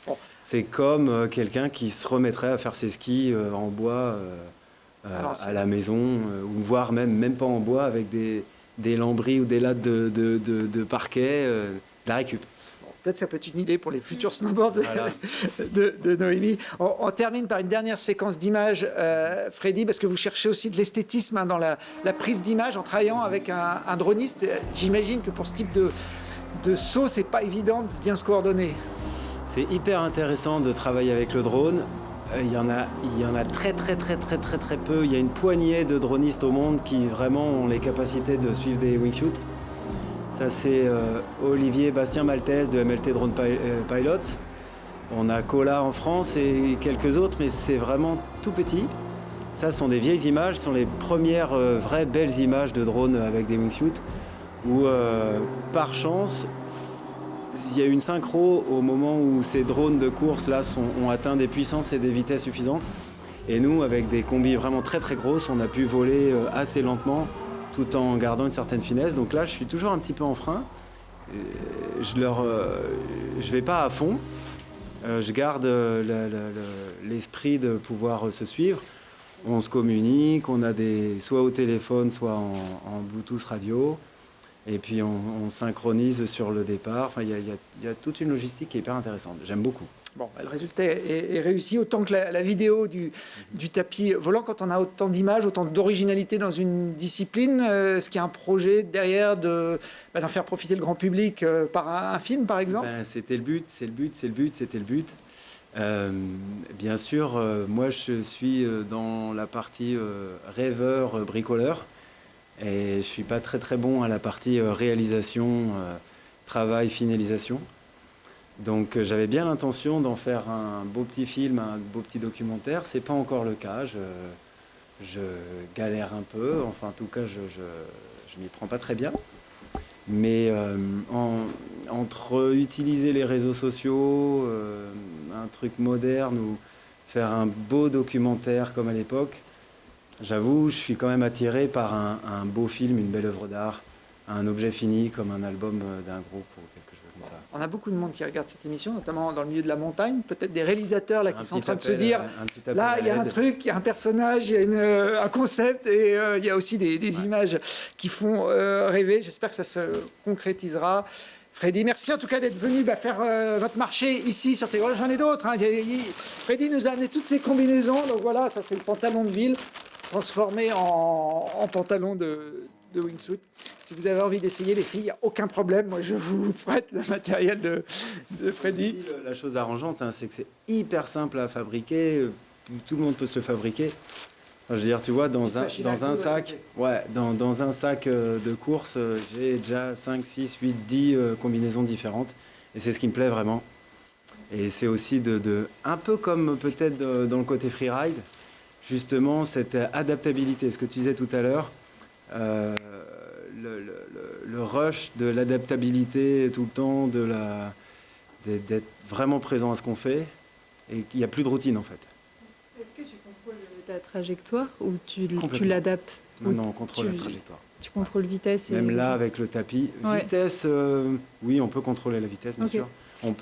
Bon. C'est comme quelqu'un qui se remettrait à faire ses skis en bois à la maison, ou voire même pas en bois avec des lambris ou des lattes de parquet, la récup. Bon, peut-être ça peut être une idée pour les futurs snowboards de Noémie. On termine par une dernière séquence d'images, Freddy, parce que vous cherchez aussi de l'esthétisme dans la prise d'image en travaillant avec un droniste. J'imagine que pour ce type de saut, c'est pas évident de bien se coordonner. C'est hyper intéressant de travailler avec le drone. Il y en a très peu. Il y a une poignée de dronistes au monde qui vraiment ont les capacités de suivre des wingsuits. Ça, c'est Olivier Bastien Maltese de MLT Drone Pilot. On a Cola en France et quelques autres, mais c'est vraiment tout petit. Ça, sont des vieilles images, ce sont les premières vraies belles images de drones avec des wingsuits où, par chance, il y a eu une synchro au moment où ces drones de course là ont atteint des puissances et des vitesses suffisantes. Et nous, avec des combis vraiment très grosses, on a pu voler assez lentement tout en gardant une certaine finesse. Donc là, je suis toujours un petit peu en frein. Je vais pas à fond. Je garde l'esprit de pouvoir se suivre. On se communique, on a soit au téléphone, soit en Bluetooth radio. Et puis on synchronise sur le départ. Enfin, il y a toute une logistique qui est hyper intéressante. J'aime beaucoup. Bon, le résultat est réussi, autant que la vidéo du tapis volant. Quand on a autant d'images, autant d'originalité dans une discipline, est-ce qu'il y a un projet derrière d'en faire profiter le grand public par un film, par exemple? C'était le but, c'était le but. Bien sûr, moi je suis dans la partie rêveur, bricoleur. Et je ne suis pas très bon à la partie réalisation, travail, finalisation. Donc j'avais bien l'intention d'en faire un beau petit film, un beau petit documentaire. Ce n'est pas encore le cas. Je galère un peu. Enfin, en tout cas, je m'y prends pas très bien. Mais entre utiliser les réseaux sociaux, un truc moderne ou faire un beau documentaire comme à l'époque, j'avoue, je suis quand même attiré par un beau film, une belle œuvre d'art, un objet fini comme un album d'un groupe ou quelque chose comme ça. On a beaucoup de monde qui regarde cette émission, notamment dans le milieu de la montagne. Peut-être des réalisateurs là, qui sont en train de se dire, là, il y a un truc, il y a un personnage, il y a un concept et il y a aussi des images qui font rêver. J'espère que ça se concrétisera. Freddy, merci en tout cas d'être venu faire votre marché ici sur Télégraphe. J'en ai d'autres. Hein. Freddy nous a amené toutes ces combinaisons. Donc voilà, ça c'est le pantalon de ville transformé en pantalon de wingsuit. Si vous avez envie d'essayer, les filles, il n'y a aucun problème. Moi, je vous prête le matériel de Freddy. La chose arrangeante, c'est que c'est hyper simple à fabriquer. Tout le monde peut se le fabriquer. Enfin, je veux dire, tu vois, dans un sac, dans un sac de course, j'ai déjà 5, 6, 8, 10 combinaisons différentes. Et c'est ce qui me plaît vraiment. Et c'est aussi un peu comme peut-être dans le côté freeride, justement cette adaptabilité. Ce que tu disais tout à l'heure, le rush de l'adaptabilité tout le temps, d'être vraiment présent à ce qu'on fait, et qu'il n'y a plus de routine en fait. Est-ce que tu contrôles ta trajectoire ou tu Complètement. l'adaptes? Non, on contrôle la trajectoire. Tu contrôles vitesse Même là, avec le tapis. Ouais. Vitesse, oui, on peut contrôler la vitesse, bien sûr.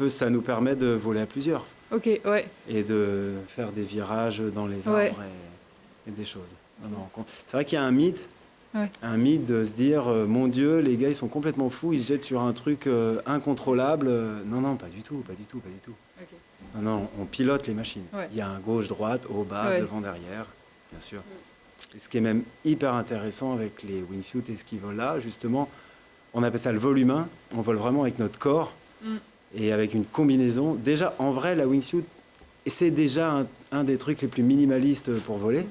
Ça nous permet de voler à plusieurs. Ok, ouais. Et de faire des virages dans les arbres et des choses. C'est vrai qu'il y a un mythe. Un mythe de se dire, mon Dieu, les gars, ils sont complètement fous, ils se jettent sur un truc incontrôlable. Non, pas du tout. Okay. Non, on pilote les machines. Ouais. Il y a un gauche, droite, haut, bas, devant, derrière, bien sûr. Et ce qui est même hyper intéressant avec les wingsuits et ce qui volent là, justement, on appelle ça le vol humain. On vole vraiment avec notre corps et avec une combinaison. Déjà, en vrai, la wingsuit, c'est déjà un des trucs les plus minimalistes pour voler.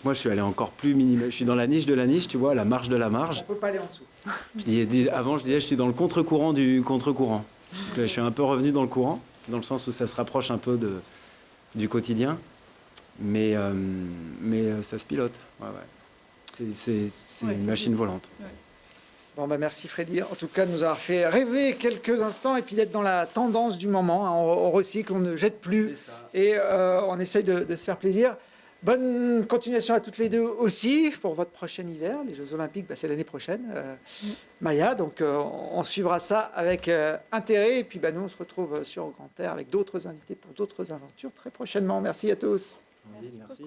Moi, je suis allé encore plus minimal. Je suis dans la niche de la niche, tu vois, la marge de la marge. On ne peut pas aller en dessous. Avant, je disais, je suis dans le contre-courant du contre-courant. Donc là, je suis un peu revenu dans le courant, dans le sens où ça se rapproche un peu du quotidien. Mais ça se pilote. C'est une machine volante. Ouais. Bon, merci Freddy, en tout cas de nous avoir fait rêver quelques instants et puis d'être dans la tendance du moment. Hein. On recycle, on ne jette plus et on essaye de se faire plaisir. Bonne continuation à toutes les deux aussi pour votre prochain hiver. Les Jeux Olympiques, c'est l'année prochaine, Maya. Donc on suivra ça avec intérêt. Et puis nous, on se retrouve sur Grand Air avec d'autres invités pour d'autres aventures très prochainement. Merci à tous. Merci.